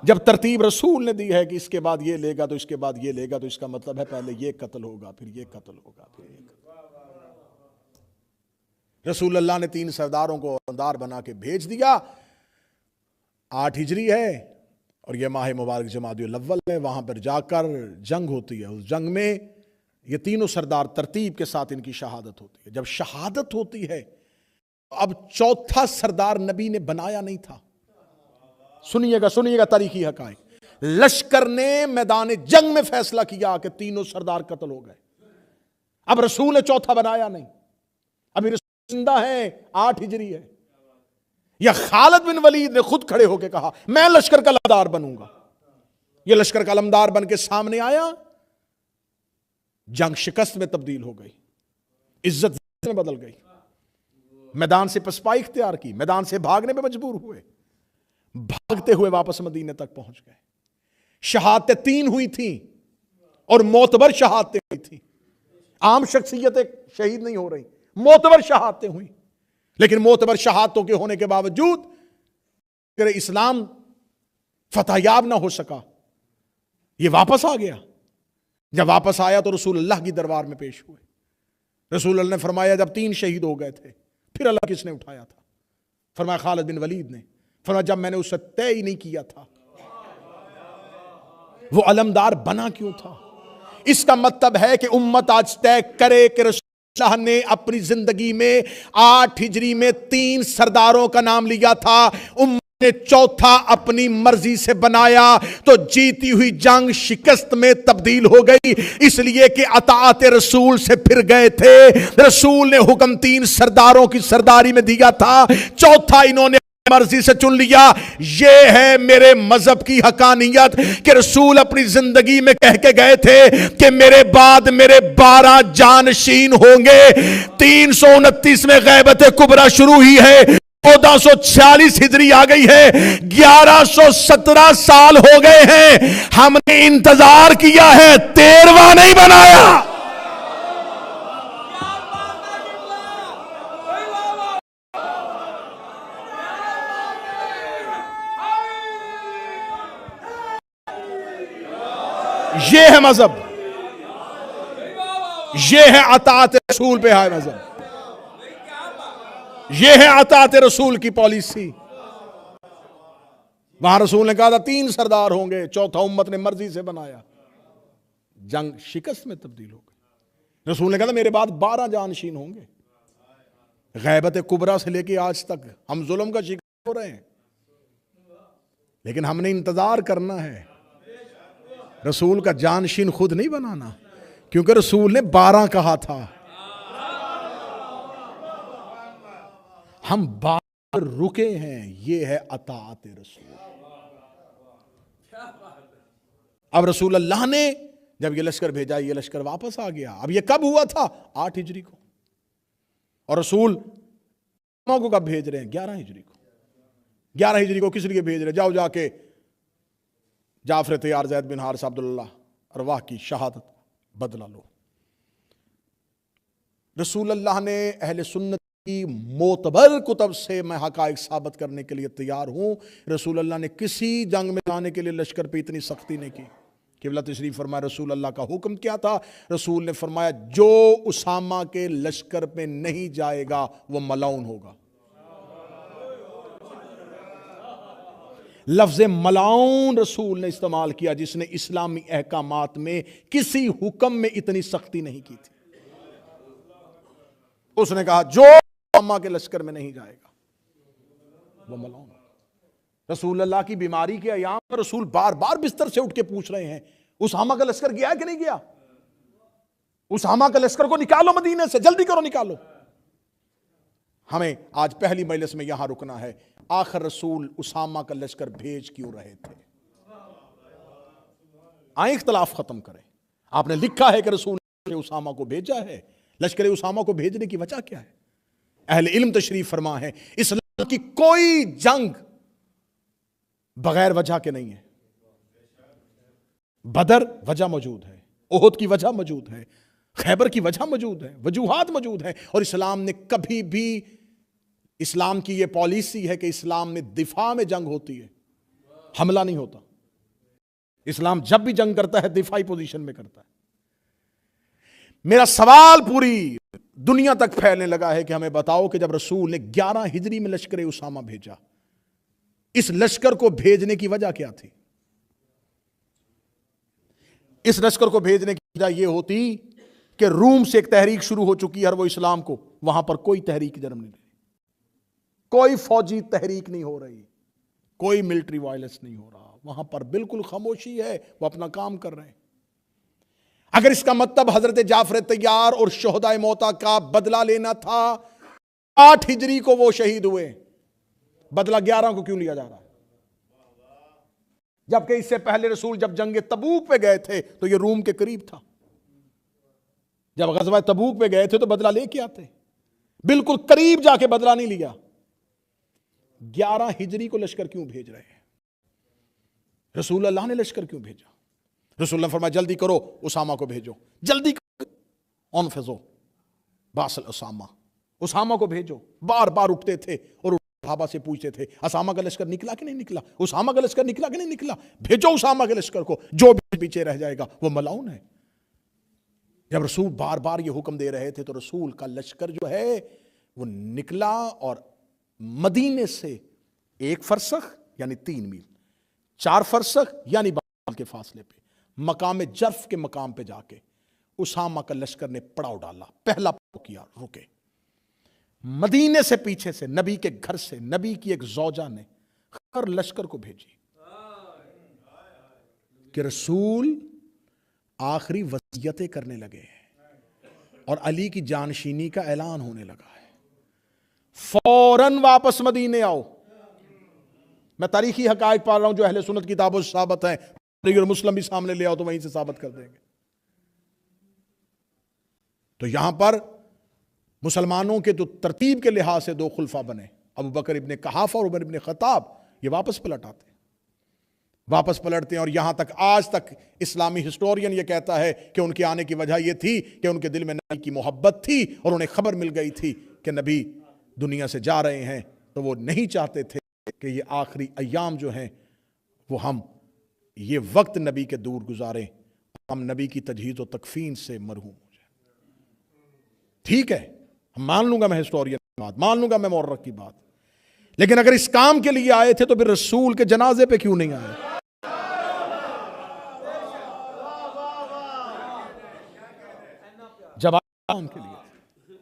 جب ترتیب رسول نے دی ہے کہ اس کے بعد یہ لے گا تو اس کے بعد یہ لے گا، تو اس کا مطلب ہے پہلے یہ قتل ہوگا، پھر یہ قتل ہوگا، پھر یہ قتل. رسول اللہ نے 3 سرداروں کو علمدار بنا کے بھیج دیا. 8 ہجری ہے اور یہ ماہ مبارک جمادی الاول ہے. وہاں پر جا کر جنگ ہوتی ہے. اس جنگ میں یہ 3 سردار ترتیب کے ساتھ ان کی شہادت ہوتی ہے. جب شہادت ہوتی ہے اب چوتھا سردار نبی نے بنایا نہیں تھا. سنیے گا تاریخی حقائق. لشکر نے میدان جنگ میں فیصلہ کیا کہ 3 سردار قتل ہو گئے. اب رسول نے چوتھا بنایا نہیں. ابھی رسول زندہ ہے، 8 ہجری ہے. یا خالد بن ولید نے خود کھڑے ہو کے کہا میں لشکر کا علمدار بنوں گا. یہ لشکر کا علمدار بن کے سامنے آیا. جنگ شکست میں تبدیل ہو گئی، عزت میں بدل گئی. میدان سے پسپائی اختیار کی، میدان سے بھاگنے میں مجبور ہوئے. بھاگتے ہوئے واپس مدینے تک پہنچ گئے. شہادتیں 3 ہوئی تھیں اور معتبر شہادتیں ہوئی تھیں. عام شخصیتیں شہید نہیں ہو رہی، معتبر شہادتیں ہوئی. لیکن معتبر شہادتوں کے ہونے کے باوجود اگر اسلام فتح یاب نہ ہو سکا، یہ واپس آ گیا. جب واپس آیا تو رسول اللہ کی دربار میں پیش ہوئے. رسول اللہ نے فرمایا جب 3 شہید ہو گئے تھے پھر اللہ کس نے اٹھایا تھا؟ فرمایا خالد بن ولید نے. فرمایا جب میں نے اسے طے ہی نہیں کیا تھا وہ علمدار بنا کیوں تھا؟ اس کا مطلب ہے کہ امت آج طے کرے کہ رسول اللہ نے اپنی زندگی میں 8 ہجری میں 3 سرداروں کا نام لیا تھا. امت نے چوتھا اپنی مرضی سے بنایا تو جیتی ہوئی جنگ شکست میں تبدیل ہو گئی. اس لیے کہ اطاعت رسول سے پھر گئے تھے. رسول نے حکم 3 سرداروں کی سرداری میں دیا تھا، چوتھا انہوں نے مرضی سے چن لیا. یہ ہے میرے مذہب کی حقانیت کہ رسول اپنی زندگی میں کہہ کے گئے تھے کہ میرے بعد میرے 12 جانشین ہوں گے. 329 میں غیبت کبریٰ شروع ہی ہے. 1446 ہجری آ گئی ہے، 1117 سال ہو گئے ہیں، ہم نے انتظار کیا ہے، 13واں نہیں بنایا۔ یہ ہے مذہب، یہ ہے اطاعت رسول پہ ہے مذہب، یہ ہے اطاعت رسول کی پالیسی۔ وہاں رسول نے کہا تھا 3 سردار ہوں گے، چوتھا امت نے مرضی سے بنایا، جنگ شکست میں تبدیل ہو گئی۔ رسول نے کہا تھا میرے بعد 12 جانشین ہوں گے۔ غیبت کبریٰ سے لے کے آج تک ہم ظلم کا شکار ہو رہے ہیں، لیکن ہم نے انتظار کرنا ہے، رسول کا جانشین خود نہیں بنانا، کیونکہ رسول نے 12 کہا تھا، ہم 12 رکے ہیں، یہ ہے اطاعت رسول۔ اب رسول اللہ نے جب یہ لشکر بھیجا، یہ لشکر واپس آ گیا۔ اب یہ کب ہوا تھا؟ 8 ہجری کو، اور رسول کو کب بھیج رہے ہیں؟ 11 ہجری کو۔ 11 ہجری کو کس لیے بھیج رہے ہیں؟ جاؤ جا کے جعفر طیار، زید بن حارثہ، عبداللہ ارواح کی شہادت بدلہ لو۔ رسول اللہ نے اہل سنت کی معتبر کتب سے میں حقائق ثابت کرنے کے لیے تیار ہوں، رسول اللہ نے کسی جنگ میں جانے کے لیے لشکر پہ اتنی سختی نہیں کی۔ قبلہ تشریف فرمایا رسول اللہ کا حکم کیا تھا؟ رسول نے فرمایا جو اسامہ کے لشکر پہ نہیں جائے گا وہ ملعون ہوگا۔ لفظ ملعون رسول نے استعمال کیا، جس نے اسلامی احکامات میں کسی حکم میں اتنی سختی نہیں کی تھی۔ اس نے کہا جو اسامہ کے لشکر میں نہیں جائے گا وہ ملعون ہوگا۔ رسول اللہ کی بیماری کے ایام میں رسول بار بار بستر سے اٹھ کے پوچھ رہے ہیں اسامہ کا لشکر گیا ہے کہ نہیں گیا؟ اسامہ کا لشکر کو نکالو مدینے سے، جلدی کرو نکالو۔ ہمیں آج پہلی مجلس میں یہاں رکنا ہے، آخر رسول اسامہ کا لشکر بھیج کیوں رہے تھے؟ آئیں اختلاف ختم کریں۔ آپ نے لکھا ہے کہ رسول نے اسامہ کو بھیجا ہے، لشکر اسامہ کو بھیجنے کی وجہ کیا ہے؟ اہل علم تشریف فرما ہے اسلام کی کوئی جنگ بغیر وجہ کے نہیں ہے۔ بدر وجہ موجود ہے، احد کی وجہ موجود ہے، خیبر کی وجہ موجود ہے، وجوہات موجود ہیں، اور اسلام نے کبھی بھی، اسلام کی یہ پالیسی ہے کہ اسلام میں دفاع میں جنگ ہوتی ہے، حملہ نہیں ہوتا۔ اسلام جب بھی جنگ کرتا ہے دفاعی پوزیشن میں کرتا ہے۔ میرا سوال پوری دنیا تک پھیلنے لگا ہے کہ ہمیں بتاؤ کہ جب رسول نے 11 ہجری میں لشکر اسامہ بھیجا، اس لشکر کو بھیجنے کی وجہ کیا تھی؟ اس لشکر کو بھیجنے کی وجہ یہ ہوتی کہ روم سے ایک تحریک شروع ہو چکی ہے، اور وہ اسلام کو، وہاں پر کوئی تحریک جنم نہیں لے رہی، کوئی فوجی تحریک نہیں ہو رہی، کوئی ملٹری وائلنس نہیں ہو رہا، وہاں پر بالکل خاموشی ہے، وہ اپنا کام کر رہے ہیں۔ اگر اس کا مطلب حضرت جعفر طیار اور شہدائے موتا کا بدلہ لینا تھا، 8 ہجری کو وہ شہید ہوئے، بدلہ 11 کو کیوں لیا جا رہا ہے؟ جبکہ اس سے پہلے رسول جب جنگ تبوک پہ گئے تھے تو یہ روم کے قریب تھا، جب غزوہ تبوک پہ گئے تھے تو بدلہ لے کے آتے، بالکل قریب جا کے بدلہ نہیں لیا۔ 11 ہجری کو لشکر کیوں بھیج رہے ہیں؟ رسول اللہ نے لشکر کیوں بھیجا؟ رسول اللہ فرمایا جلدی کرو اسامہ کو بھیجو، جلدی کرو، انفذو باسل اسامہ کو بھیجو۔ بار بار اٹھتے تھے اور صحابہ سے پوچھتے تھے اسامہ کا لشکر نکلا کہ نہیں نکلا، اسامہ کا لشکر نکلا کہ نہیں نکلا، بھیجو اسامہ کے لشکر کو، جو بھی پیچھے رہ جائے گا وہ ملعون ہے۔ جب رسول بار بار یہ حکم دے رہے تھے تو رسول کا لشکر جو ہے وہ نکلا، اور مدینے سے 1 فرسخ یعنی 3 میل، 4 فرسخ یعنی 12 میل کے فاصلے پہ مقام جرف کے مقام پہ جا کے اسامہ کا لشکر نے پڑاؤ ڈالا، پہلا پڑاؤ کیا، رکے۔ مدینے سے پیچھے سے نبی کے گھر سے نبی کی ایک زوجہ نے خبر لشکر کو بھیجی کہ رسول آخری وصیتیں کرنے لگے ہیں اور علی کی جانشینی کا اعلان ہونے لگا ہے، فوراً واپس مدینے آؤ۔ میں تاریخی حقائق پا رہا ہوں جو اہل سنت کتابوں سے ثابت ہیں، اور مسلم بھی سامنے لے آؤ تو وہیں سے ثابت کر دیں گے۔ تو یہاں پر مسلمانوں کے تو ترتیب کے لحاظ سے 2 خلفاء بنے، ابو بکر ابن قحافہ اور عمر ابن خطاب یہ واپس پلٹ آتے ہیں، واپس پلٹتے ہیں، اور یہاں تک آج تک اسلامی ہسٹورین یہ کہتا ہے کہ ان کے آنے کی وجہ یہ تھی کہ ان کے دل میں نبی کی محبت تھی اور انہیں خبر مل گئی تھی کہ نبی دنیا سے جا رہے ہیں، تو وہ نہیں چاہتے تھے کہ یہ آخری ایام جو ہیں وہ ہم یہ وقت نبی کے دور گزاریں، ہم نبی کی تجہیز و تکفین سے مرحوم ہو جائیں۔ ٹھیک ہے، مان لوں گا میں ہسٹورین کی بات، مان لوں گا میں مورخ کی بات، لیکن اگر اس کام کے لیے آئے تھے تو پھر رسول کے جنازے پہ کیوں نہیں آئے؟ جب کام کے لیے،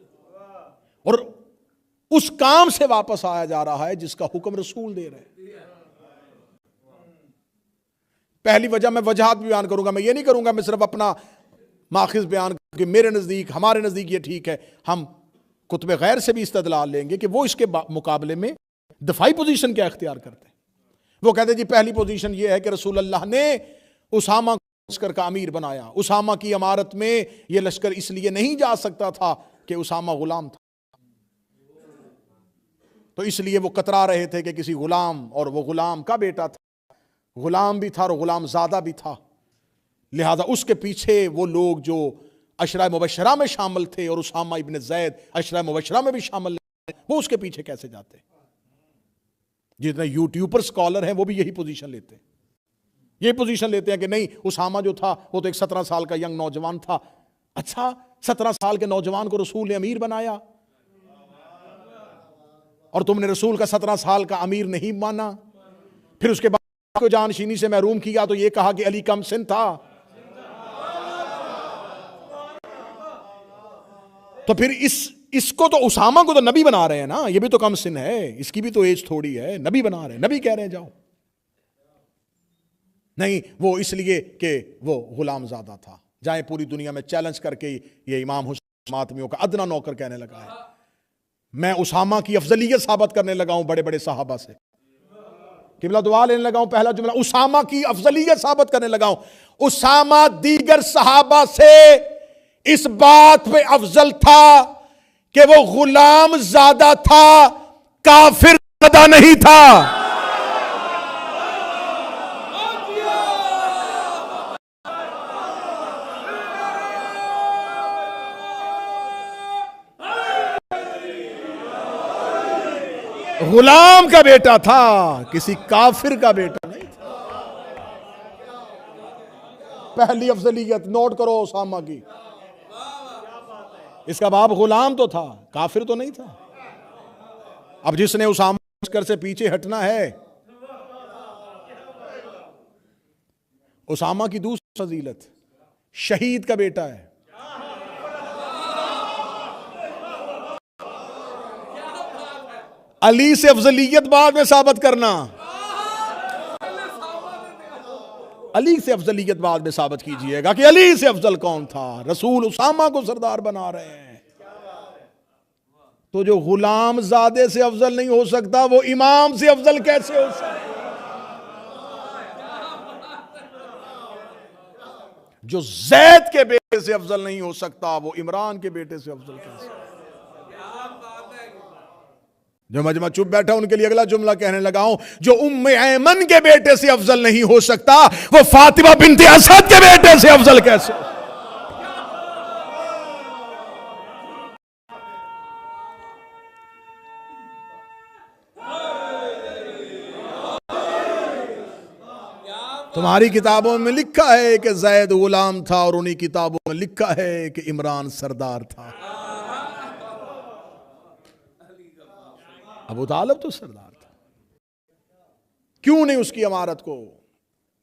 اور اس کام سے واپس آیا جا رہا ہے جس کا حکم رسول دے رہے ہیں۔ پہلی وجہ میں وجہات بھی بیان کروں گا، میں یہ نہیں کروں گا میں صرف اپنا ماخذ بیان کروں کہ میرے نزدیک، ہمارے نزدیک یہ ٹھیک ہے، ہم کتب غیر سے بھی استدلال لیں گے کہ وہ اس کے مقابلے میں دفاعی پوزیشن کیا اختیار کرتے ہیں۔ وہ کہتے ہیں جی پہلی پوزیشن یہ ہے کہ رسول اللہ نے اسامہ کو لشکر کا امیر بنایا، اسامہ کی امارت میں یہ لشکر اس لیے نہیں جا سکتا تھا کہ اسامہ غلام تھا، تو اس لیے وہ کترا رہے تھے کہ کسی غلام، اور وہ غلام کا بیٹا تھا، غلام بھی تھا اور غلام زادہ بھی تھا، لہذا اس کے پیچھے وہ لوگ جو عشرہ مبشرہ میں شامل تھے، اور اسامہ ابن زید عشرہ مبشرہ میں بھی شامل تھے، وہ اس کے پیچھے کیسے جاتے؟ جتنے یوٹیوبر اسکالر ہیں وہ بھی یہی پوزیشن لیتے ہیں، یہی پوزیشن لیتے ہیں کہ نہیں، اسامہ جو تھا وہ تو ایک 17 سال کا ینگ نوجوان تھا۔ اچھا، 17 سال کے نوجوان کو رسول نے امیر بنایا اور تم نے رسول کا 17 سال کا امیر نہیں مانا، پھر اس کے بعد کو جانشینی سے محروم کیا تو یہ کہا کہ علی کم سن تھا، تو پھر اس کو تو اسامہ کو تو نبی بنا رہے ہیں نا، یہ بھی تو کم سن ہے، اس کی بھی تو ایج تھوڑی ہے، نبی بنا رہے ہیں، نبی کہہ رہے ہیں جاؤ، نہیں وہ اس لیے کہ وہ غلام زادہ تھا۔ جائیں پوری دنیا میں چیلنج کر کے یہ امام حسین ماتمیوں کا ادنا نوکر کہنے لگا ہے، میں اسامہ کی افضلیت ثابت کرنے لگا ہوں بڑے بڑے صحابہ سے، قبلہ دعا لینے لگا ہوں، پہلا جملہ اسامہ کی افضلیت ثابت کرنے لگا ہوں۔ اسامہ دیگر صحابہ سے اس بات پہ افضل تھا کہ وہ غلام زادہ تھا، کافر زادہ نہیں تھا۔ غلام کا بیٹا تھا، کسی کافر کا بیٹا نہیں تھا۔ پہلی افضلیت نوٹ کرو اسامہ کی، اس کا باپ غلام تو تھا، کافر تو نہیں تھا۔ اب جس نے اسامہ لشکر سے پیچھے ہٹنا ہے، اسامہ کی دوسری فضیلت، شہید کا بیٹا ہے۔ علی سے افضلیت بعد میں ثابت کرنا، علی سے افضلیت بعد میں ثابت کیجئے گا کہ علی سے افضل کون تھا، رسول اسامہ کو سردار بنا رہے ہیں، تو جو غلام زادے سے افضل نہیں ہو سکتا وہ امام سے افضل کیسے ہو سکتا؟ جو زید کے بیٹے سے افضل نہیں ہو سکتا وہ عمران کے بیٹے سے افضل کیسے؟ جو مجمع چپ بیٹھا ان کے لیے اگلا جملہ کہنے لگا ہوں، جو ام ایمن کے بیٹے سے افضل نہیں ہو سکتا وہ فاطمہ بنت اسد کے بیٹے سے افضل کیسے؟ تمہاری کتابوں میں لکھا ہے کہ زید غلام تھا، اور انہی کتابوں میں لکھا ہے کہ عمران سردار تھا۔ ابو طالب تو سردار تھا، کیوں نہیں اس کی امارت کو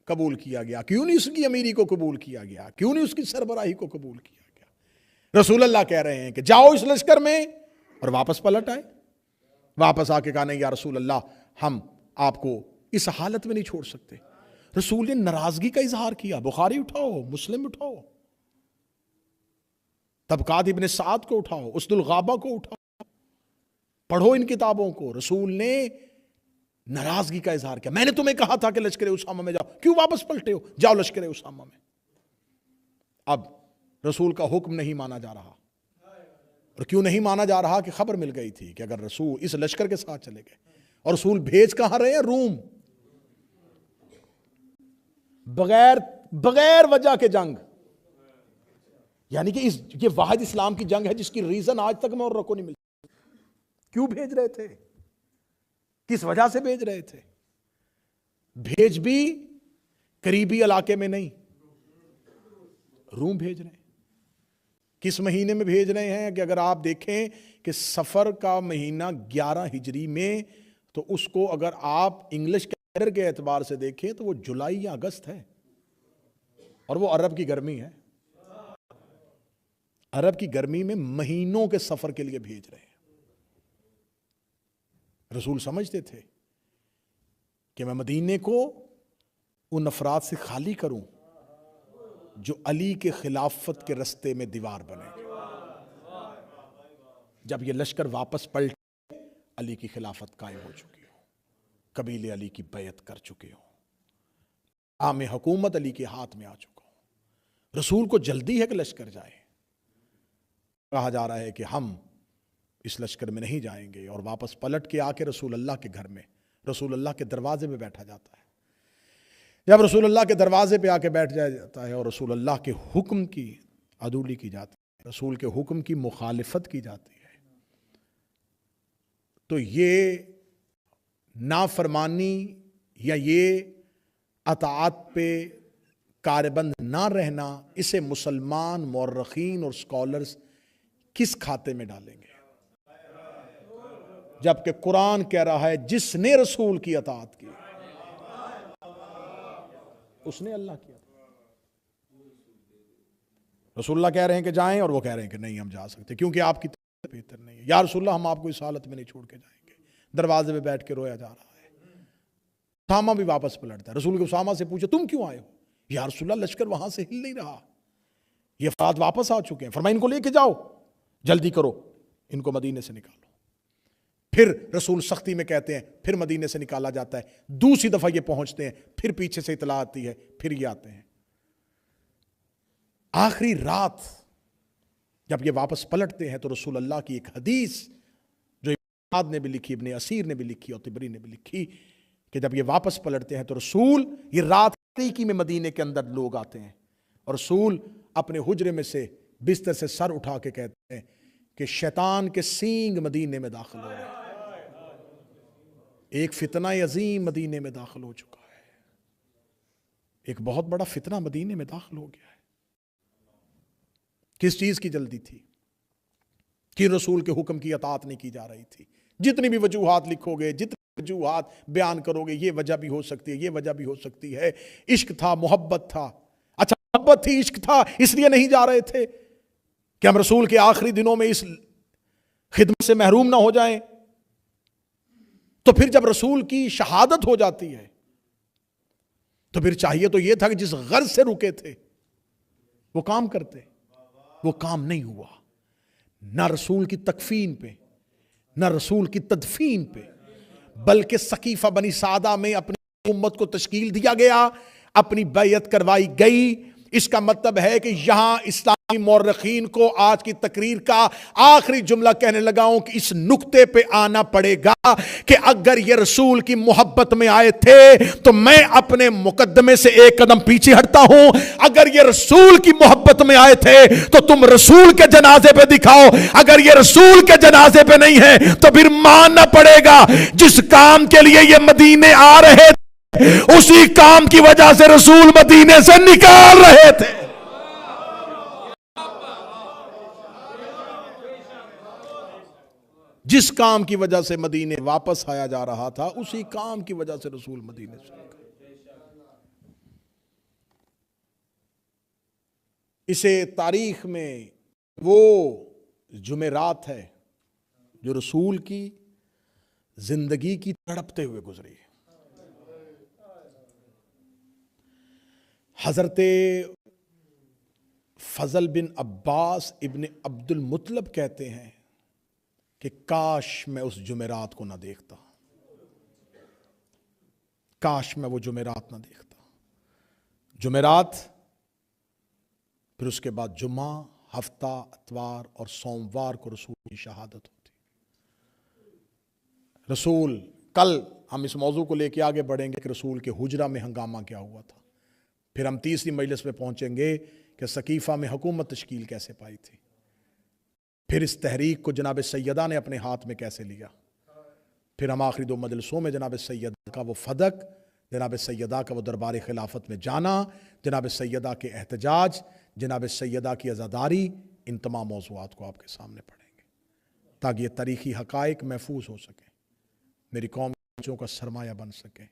قبول کیا گیا؟ کیوں نہیں اس کی امیری کو قبول کیا گیا؟ کیوں نہیں اس کی سربراہی کو قبول کیا گیا؟ رسول اللہ کہہ رہے ہیں کہ جاؤ اس لشکر میں، اور واپس پلٹ آئے، واپس آ کے کہا نہیں یا رسول اللہ، ہم آپ کو اس حالت میں نہیں چھوڑ سکتے۔ رسول نے ناراضگی کا اظہار کیا، بخاری اٹھاؤ، مسلم اٹھاؤ، طبقات ابن سعد کو اٹھاؤ، اسد الغابہ کو اٹھاؤ، پڑھو ان کتابوں کو۔ رسول نے ناراضگی کا اظہار کیا، میں نے تمہیں کہا تھا کہ لشکر اسامہ میں جاؤ، کیوں واپس پلٹے ہو؟ جاؤ لشکر اسامہ میں۔ اب رسول کا حکم نہیں مانا جا رہا، اور کیوں نہیں مانا جا رہا کہ خبر مل گئی تھی کہ اگر رسول اس لشکر کے ساتھ چلے گئے اور رسول بھیج کہاں رہے ہیں؟ روم. بغیر وجہ کے جنگ. یعنی کہ یہ واحد اسلام کی جنگ ہے جس کی ریزن آج تک مورخوں کو نہیں ملی. کیوں بھیج رہے تھے؟ کس وجہ سے بھیج رہے تھے؟ بھیج بھی قریبی علاقے میں نہیں، روم بھیج رہے ہیں. کس مہینے میں بھیج رہے ہیں کہ اگر آپ دیکھیں کہ سفر کا مہینہ 11 ہجری میں، تو اس کو اگر آپ انگلش کیلنڈر کے اعتبار سے دیکھیں تو وہ جولائی یا اگست ہے، اور وہ عرب کی گرمی ہے. عرب کی گرمی میں مہینوں کے سفر کے لیے بھیج رہے ہیں. رسول سمجھتے تھے کہ میں مدینے کو ان افراد سے خالی کروں جو علی کے خلافت کے رستے میں دیوار بنے گے. جب یہ لشکر واپس پلٹے، علی کی خلافت قائم ہو چکی ہو، قبیلے علی کی بیعت کر چکے ہو، عام حکومت علی کے ہاتھ میں آ چکا ہو. رسول کو جلدی ہے کہ لشکر جائے. کہا جا رہا ہے کہ ہم اس لشکر میں نہیں جائیں گے، اور واپس پلٹ کے آ کے رسول اللہ کے گھر میں، رسول اللہ کے دروازے پہ بیٹھا جاتا ہے. جب رسول اللہ کے دروازے پہ آ کے بیٹھ جاتا ہے اور رسول اللہ کے حکم کی عدولی کی جاتی ہے، رسول کے حکم کی مخالفت کی جاتی ہے، تو یہ نافرمانی یا یہ اطاعت پہ کاربند نہ رہنا، اسے مسلمان مورخین اور سکالرز کس کھاتے میں ڈالیں گے؟ جبکہ قرآن کہہ رہا ہے جس نے رسول کی اطاعت کی اس نے اللہ کیا. رسول اللہ کہہ رہے ہیں کہ جائیں، اور وہ کہہ رہے ہیں کہ نہیں ہم جا سکتے کیونکہ آپ کی طبیعت بہتر نہیں ہے. یا رسول اللہ ہم آپ کو اس حالت میں نہیں چھوڑ کے جائیں گے. دروازے پہ بیٹھ کے رویا جا رہا ہے. اسامہ بھی واپس پلٹتا ہے. رسول کے اسامہ سے پوچھے تم کیوں آئے ہو؟ یا رسول اللہ لشکر وہاں سے ہل نہیں رہا، یہ افراد واپس آ چکے ہیں. فرمایا ان کو لے کے جاؤ، جلدی کرو، ان کو مدینے سے نکالو. پھر رسول سختی میں کہتے ہیں، پھر مدینے سے نکالا جاتا ہے. دوسری دفعہ یہ پہنچتے ہیں، پھر پیچھے سے اطلاع آتی ہے، پھر یہ آتے ہیں. آخری رات جب یہ واپس پلٹتے ہیں تو رسول اللہ کی ایک حدیث جو ابن نے بھی لکھی، ابن اسیر نے بھی لکھی اور طبری نے بھی لکھی، کہ جب یہ واپس پلٹتے ہیں تو رسول، یہ رات کی میں مدینے کے اندر لوگ آتے ہیں، اور رسول اپنے حجرے میں سے بستر سے سر اٹھا کے کہتے ہیں کہ شیطان کے سینگ مدینے میں داخل ہو رہے ہیں. ایک فتنہ عظیم مدینے میں داخل ہو چکا ہے. ایک بہت بڑا فتنہ مدینے میں داخل ہو گیا ہے. کس چیز کی جلدی تھی؟ کہ رسول کے حکم کی اطاعت نہیں کی جا رہی تھی. جتنی بھی وجوہات لکھو گے، جتنی وجوہات بیان کرو گے، یہ وجہ بھی ہو سکتی ہے، یہ وجہ بھی ہو سکتی ہے. عشق تھا، محبت تھا. اچھا محبت تھی، عشق تھا، اس لیے نہیں جا رہے تھے کہ ہم رسول کے آخری دنوں میں اس خدمت سے محروم نہ ہو جائیں. تو پھر جب رسول کی شہادت ہو جاتی ہے تو پھر چاہیے تو یہ تھا کہ جس غرض سے رکے تھے وہ کام کرتے. وہ کام نہیں ہوا. نہ رسول کی تکفین پہ، نہ رسول کی تدفین پہ، بلکہ سقیفہ بنی سعدہ میں اپنی امت کو تشکیل دیا گیا، اپنی بیعت کروائی گئی. اس کا مطلب ہے کہ یہاں اسلامی مورخین کو آج کی تقریر کا آخری جملہ کہنے لگا ہوں کہ اس نقطے پہ آنا پڑے گا کہ اگر یہ رسول کی محبت میں آئے تھے تو میں اپنے مقدمے سے ایک قدم پیچھے ہٹتا ہوں. اگر یہ رسول کی محبت میں آئے تھے تو تم رسول کے جنازے پہ دکھاؤ. اگر یہ رسول کے جنازے پہ نہیں ہے تو پھر ماننا پڑے گا جس کام کے لیے یہ مدینے آ رہے تھے اسی کام کی وجہ سے رسول مدینے سے نکال رہے تھے. جس کام کی وجہ سے مدینے واپس آیا جا رہا تھا اسی کام کی وجہ سے رسول مدینے سے نکال. اسے تاریخ میں وہ جمعرات ہے جو رسول کی زندگی کی تڑپتے ہوئے گزری. حضرت فضل بن عباس ابن عبد المطلب کہتے ہیں کہ کاش میں اس جمعرات کو نہ دیکھتا، کاش میں وہ جمعرات نہ دیکھتا. جمعرات، پھر اس کے بعد جمعہ، ہفتہ اتوار اور سوموار کو رسول کی شہادت ہوتی. رسول کل ہم اس موضوع کو لے کے آگے بڑھیں گے کہ رسول کے حجرہ میں ہنگامہ کیا ہوا تھا. پھر ہم تیسری مجلس میں پہنچیں گے کہ سقیفہ میں حکومت تشکیل کیسے پائی تھی. پھر اس تحریک کو جناب سیدہ نے اپنے ہاتھ میں کیسے لیا. پھر ہم آخری 2 مجلسوں میں جناب سیدہ کا وہ فدق، جناب سیدہ کا وہ دربار خلافت میں جانا، جناب سیدہ کے احتجاج، جناب سیدہ کی عزاداری، ان تمام موضوعات کو آپ کے سامنے پڑھیں گے تاکہ یہ تاریخی حقائق محفوظ ہو سکیں، میری قوم کے بچوں کا سرمایہ بن سکیں،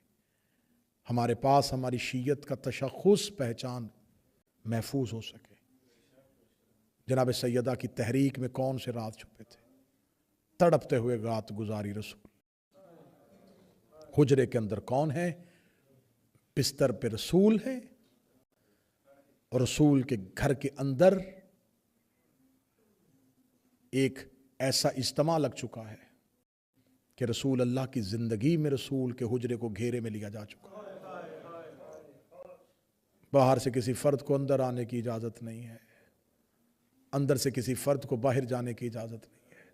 ہمارے پاس ہماری شیعت کا تشخص پہچان محفوظ ہو سکے. جناب سیدہ کی تحریک میں کون سے راز چھپے تھے. تڑپتے ہوئے رات گزاری رسول. حجرے کے اندر کون ہے؟ بستر پہ رسول ہے، اور رسول کے گھر کے اندر ایک ایسا اجتماع لگ چکا ہے کہ رسول اللہ کی زندگی میں رسول کے حجرے کو گھیرے میں لیا جا چکا ہے. باہر سے کسی فرد کو اندر آنے کی اجازت نہیں ہے، اندر سے کسی فرد کو باہر جانے کی اجازت نہیں ہے.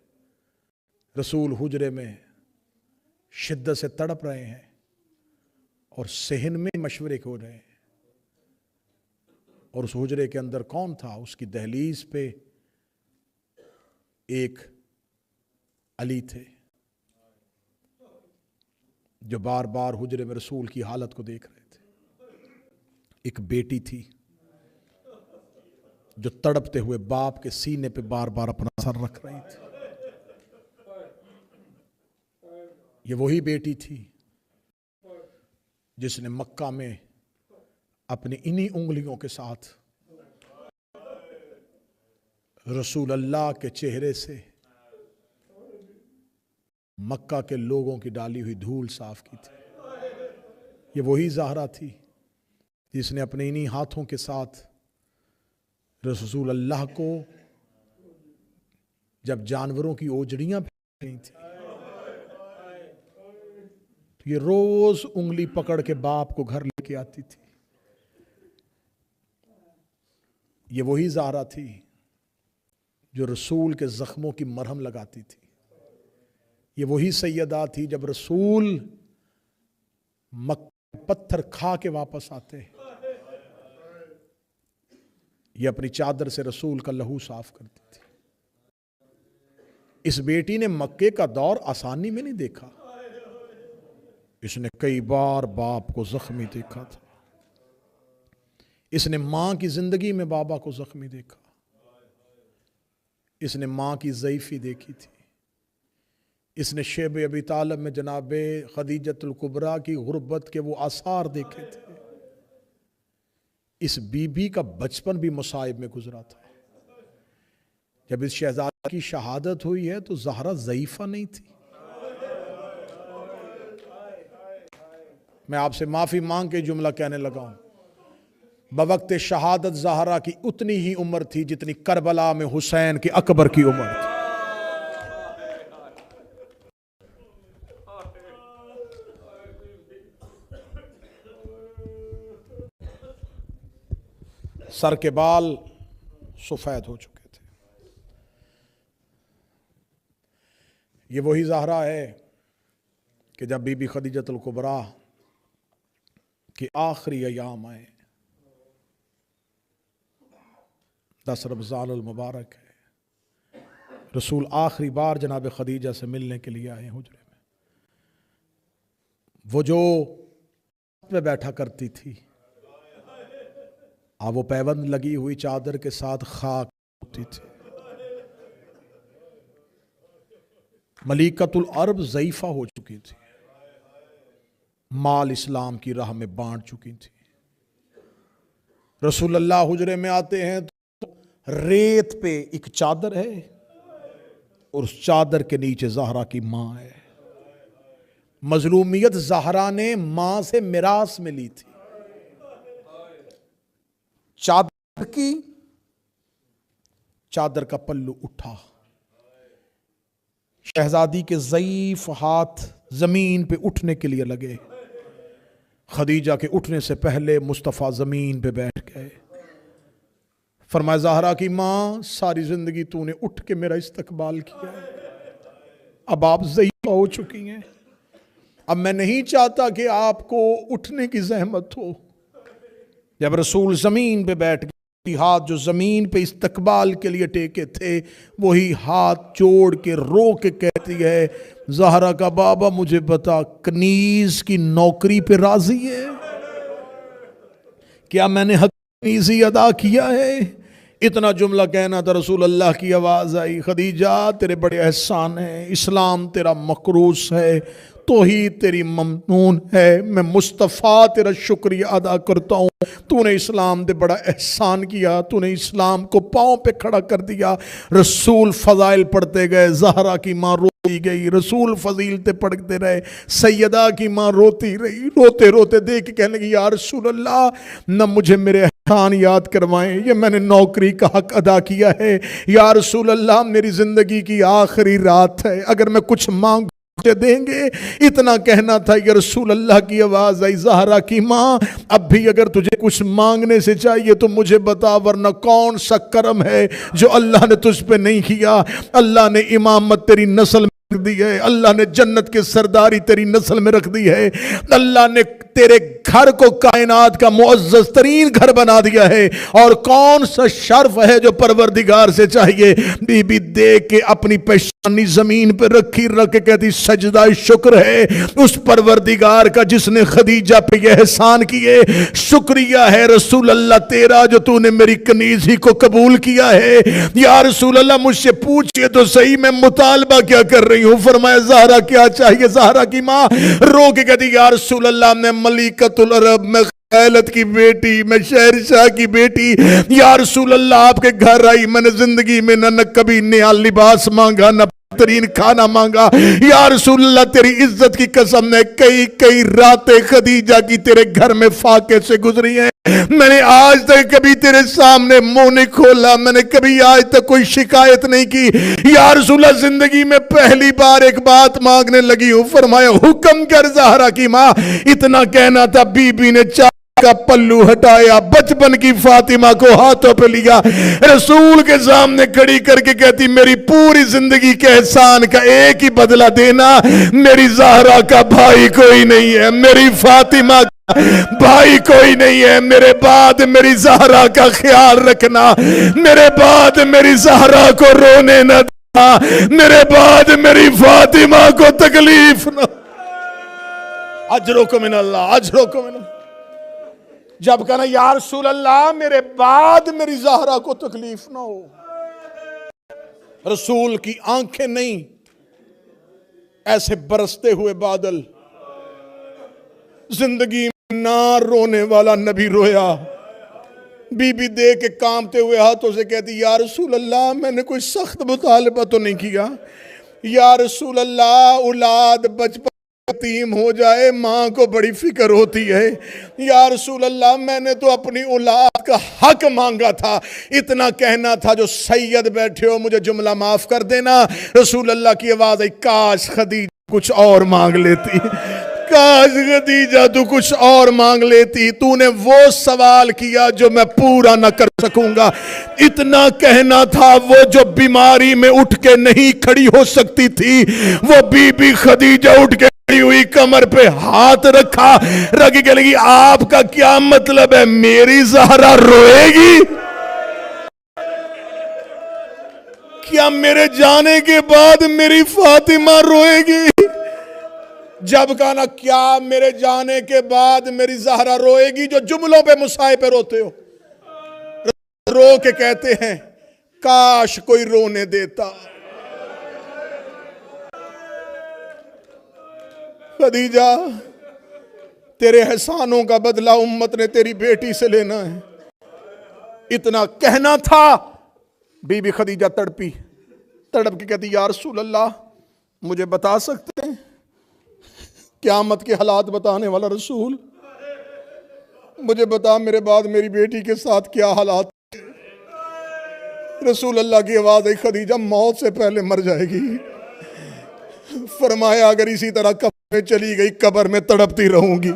رسول حجرے میں شدت سے تڑپ رہے ہیں اور صحن میں مشورے ہو رہے ہیں. اور اس حجرے کے اندر کون تھا؟ اس کی دہلیز پہ ایک علی تھے جو بار بار حجرے میں رسول کی حالت کو دیکھ رہے تھے. ایک بیٹی تھی جو تڑپتے ہوئے باپ کے سینے پہ بار بار اپنا سر رکھ رہی تھی. یہ وہی بیٹی تھی جس نے مکہ میں اپنی انہی انگلیوں کے ساتھ رسول اللہ کے چہرے سے مکہ کے لوگوں کی ڈالی ہوئی دھول صاف کی تھی. یہ وہی زہرا تھی جس نے اپنے انہی ہاتھوں کے ساتھ رسول اللہ کو جب جانوروں کی اوجڑیاں پھینک گئی تھی تو یہ روز انگلی پکڑ کے باپ کو گھر لے کے آتی تھی. یہ وہی زہرا تھی جو رسول کے زخموں کی مرہم لگاتی تھی. یہ وہی سیدہ تھی جب رسول پتھر کھا کے واپس آتے یہ اپنی چادر سے رسول کا لہو صاف کرتی تھی. اس بیٹی نے مکے کا دور آسانی میں نہیں دیکھا. اس نے کئی بار باپ کو زخمی دیکھا تھا. اس نے ماں کی زندگی میں بابا کو زخمی دیکھا. اس نے ماں کی ضعیفی دیکھی تھی. اس نے شیب ابی طالب میں جناب خدیجۃ الکبریٰ کی غربت کے وہ آثار دیکھے تھے. اس بی بی کا بچپن بھی مصائب میں گزرا تھا. جب اس شہزادی کی شہادت ہوئی ہے تو زہرا ضعیفہ نہیں تھی. میں آپ سے معافی مانگ کے جملہ کہنے لگا ہوں. بوقت شہادت زہرا کی اتنی ہی عمر تھی جتنی کربلا میں حسین کے اکبر کی عمر تھی. سر کے بال سفید ہو چکے تھے. یہ وہی زہرا ہے کہ جب بی بی خدیجۃ الکبریٰ کے آخری ایام آئے، 10 رمضان المبارک ہے، رسول آخری بار جناب خدیجہ سے ملنے کے لیے آئے حجرے میں. وہ جو میں بیٹھا کرتی تھی، وہ پیوند لگی ہوئی چادر کے ساتھ خاک ہوتی تھی. ملیکۃ العرب ضعیفہ ہو چکی تھی، مال اسلام کی راہ میں بانٹ چکی تھی. رسول اللہ حجرے میں آتے ہیں تو ریت پہ ایک چادر ہے اور اس چادر کے نیچے زہرا کی ماں ہے. مظلومیت زہرا نے ماں سے میراث میں لی تھی. چادر کی، چادر کا پلو اٹھا، شہزادی کے ضعیف ہاتھ زمین پہ اٹھنے کے لیے لگے. خدیجہ کے اٹھنے سے پہلے مصطفیٰ زمین پہ بیٹھ گئے. فرمایا زہرا کی ماں ساری زندگی تو نے اٹھ کے میرا استقبال کیا ہے، اب آپ ضعیفہ ہو چکی ہیں، اب میں نہیں چاہتا کہ آپ کو اٹھنے کی زحمت ہو۔ جب رسول زمین پہ بیٹھ گئے، ہاتھ جو زمین پہ استقبال کے لیے ٹیکے تھے وہی ہاتھ جوڑ کے رو کے کہتی ہے زہرا کا بابا مجھے بتا کنیز کی نوکری پہ راضی ہے؟ کیا میں نے حق کنیزی ادا کیا ہے؟ اتنا جملہ کہنا تھا، رسول اللہ کی آواز آئی خدیجہ تیرے بڑے احسان ہیں، اسلام تیرا مقروض ہے، توحید تیری ممنون ہے، میں مصطفیٰ تیرا شکریہ ادا کرتا ہوں، تو نے اسلام دے بڑا احسان کیا، تو نے اسلام کو پاؤں پہ کھڑا کر دیا۔ رسول فضائل پڑھتے گئے، زہرا کی ماں روتی گئی، رسول فضیلتیں پڑھتے رہے، سیدہ کی ماں روتی رہی، روتے روتے دیکھ کے کہنے لگی یا رسول اللہ نہ مجھے میرے احسان یاد کروائیں، یہ میں نے نوکری کا حق ادا کیا ہے، یا رسول اللہ میری زندگی کی آخری رات ہے، اگر میں کچھ مانگ دیں گے۔ اتنا کہنا تھا یا رسول اللہ کی آواز آئی زہرا کی ماں اب بھی اگر تجھے کچھ مانگنے سے چاہیے تو مجھے بتا، ورنہ کون سا کرم ہے جو اللہ نے تجھ پہ نہیں کیا۔ اللہ نے امامت تیری نسل میں رکھ دی ہے، اللہ نے جنت کے سرداری تیری نسل میں رکھ دی ہے، اللہ نے تیرے گھر کو کائنات کا معزز ترین گھر بنا دیا ہے، اور کون سا شرف ہے جو پروردگار سے چاہیے۔ بی بی دیکھ کے اپنی پیشانی زمین پہ رکھی، رکھ کے کہتی سجدہ شکر ہے اس پروردگار کا جس نے خدیجہ پہ یہ احسان کیے، شکریہ ہے رسول اللہ تیرا جو تو نے میری کنیزی کو قبول کیا ہے۔ یا رسول اللہ مجھ سے پوچھئے تو صحیح میں مطالبہ کیا کر رہی ہوں؟ فرمایا زہرا کیا چاہیے؟ زہرا کی ماں رو کے کہتی یا رسول اللہ میں ملکۃ العرب، میں خیلت کی بیٹی، میں شہنشاہ کی بیٹی، یا رسول اللہ آپ کے گھر آئی، میں نے زندگی میں نہ کبھی نیا لباس مانگا نہ بہترین کھانا مانگا، یا رسول اللہ تیری عزت کی قسم نے کئی راتیں خدیجہ کی تیرے گھر میں فاقے سے گزری ہیں، میں نے آج تک کبھی تیرے سامنے منہ نہیں کھولا، میں نے کبھی آج تک کوئی شکایت نہیں کی، یا رسول اللہ زندگی میں پہلی بار ایک بات مانگنے لگی ہوں۔ فرمایا حکم کر زہرا کی ماں۔ اتنا کہنا تھا بی بی نے کا پلو ہٹایا، بچپن کی فاطمہ کو ہاتھوں پہ لیا، رسول کے سامنے کھڑی کر کے کہتی میری پوری زندگی کے احسان کا ایک ہی بدلہ دینا، میری زہرا کا بھائی کوئی نہیں ہے، میری فاطمہ کا بھائی کوئی نہیں ہے، میرے بعد میری زہرا کا خیال رکھنا، میرے بعد میری زہرا کو رونے نہ دینا، میرے بعد میری فاطمہ کو تکلیف نہ۔ اجرکم من اللہ، اجرکم من اللہ۔ جب کہنا یا رسول اللہ میرے بعد میری زہرا کو تکلیف نہ ہو، رسول کی آنکھیں نہیں ایسے برستے ہوئے بادل، زندگی میں نہ رونے والا نبی رویا۔ بی بی دے کے کامتے ہوئے ہاتھوں سے کہتی یا رسول اللہ میں نے کوئی سخت مطالبہ تو نہیں کیا، یا رسول اللہ اولاد بچپن یتیم ہو جائے ماں کو بڑی فکر ہوتی ہے، یا رسول اللہ میں نے تو اپنی اولاد کا حق مانگا تھا۔ اتنا کہنا تھا جو سید بیٹھے ہو مجھے جملہ معاف کر دینا، رسول اللہ کی آواز آئی کاش خدیجہ کچھ اور مانگ لیتی، کاش خدیجہ تو کچھ اور مانگ لیتی، تو نے وہ سوال کیا جو میں پورا نہ کر سکوں گا۔ اتنا کہنا تھا وہ جو بیماری میں اٹھ کے نہیں کھڑی ہو سکتی تھی، وہ بی بی خدیجہ اٹھ کے ہوئی کمر پہ ہاتھ رکھا، رکھ کے لگی آپ کا کیا مطلب ہے میری زہرا روئے گی؟ کیا میرے جانے کے بعد میری فاطمہ روئے گی؟ جب کہا کیا میرے جانے کے بعد میری زہرا روئے گی؟ جو جملوں پہ مسائے پہ روتے ہو، رو کے کہتے ہیں کاش کوئی رونے دیتا۔ خدیجہ تیرے احسانوں کا بدلہ امت نے تیری بیٹی سے لینا ہے۔ اتنا کہنا تھا بی بی خدیجہ تڑپی، تڑپ کے کہتی یا رسول اللہ مجھے بتا سکتے ہیں قیامت کے حالات بتانے والا رسول، مجھے بتا میرے بعد میری بیٹی کے ساتھ کیا حالات؟ رسول اللہ کی آواز آئی خدیجہ موت سے پہلے مر جائے گی۔ فرمایا اگر اسی طرح قبر میں چلی گئی قبر میں تڑپتی رہوں گی،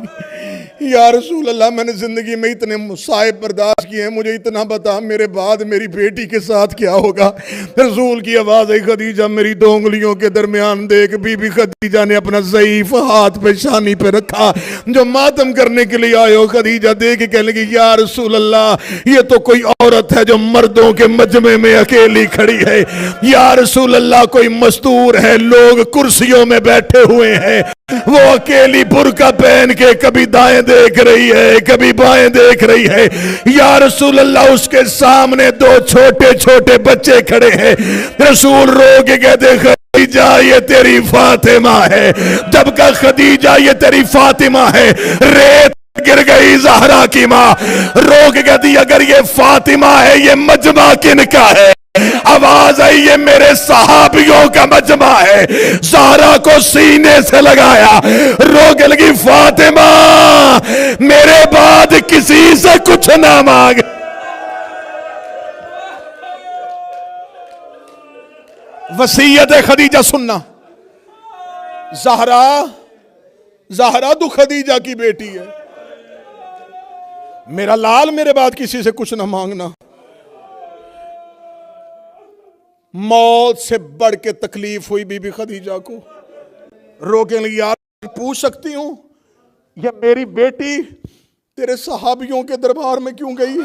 یا رسول اللہ میں نے زندگی میں اتنے مصائب برداشت کیے ہیں، مجھے اتنا بتا میرے بعد میری بیٹی کے ساتھ کیا ہوگا؟ رسول کی آواز آئی، خدیجہ میری دو انگلیوں کے درمیان دیکھ۔ بی بی خدیجہ نے اپنا ضعیف ہاتھ پہ شانی پہ رکھا، جو ماتم کرنے کے لیے آئے ہو خدیجہ دیکھ کے کہنے لگی یا رسول اللہ یہ تو کوئی عورت ہے جو مردوں کے مجمع میں اکیلی کھڑی ہے، یا رسول اللہ کوئی مستور ہے، لوگ کرسیوں میں بیٹھے ہوئے ہیں، وہ اکیلی برقع پہن کے کبھی دائیں دیکھ رہی ہے کبھی بائیں دیکھ رہی ہے، یا رسول اللہ اس کے سامنے دو چھوٹے چھوٹے بچے کھڑے ہیں۔ رسول رو کے کہتے خدیجہ یہ تیری فاطمہ ہے، جب کہ خدیجہ یہ تیری فاطمہ ہے، ریت گر گئی زہرا کی ماں، رو کے کہتی اگر یہ فاطمہ ہے یہ مجمع کن کا ہے؟ آواز آئی یہ میرے صحابیوں کا مجمع ہے۔ زہرا کو سینے سے لگایا، رو کے لگی فاطمہ میرے بعد کسی سے کچھ نہ مانگ۔ وصیت خدیجہ سننا، زہرا تو خدیجہ کی بیٹی ہے، میرا لال میرے بعد کسی سے کچھ نہ مانگنا۔ موت سے بڑھ کے تکلیف ہوئی بی بی خدیجہ کو، رو کے لگی یار پوچھ سکتی ہوں یہ میری بیٹی تیرے صحابیوں کے دربار میں کیوں گئی؟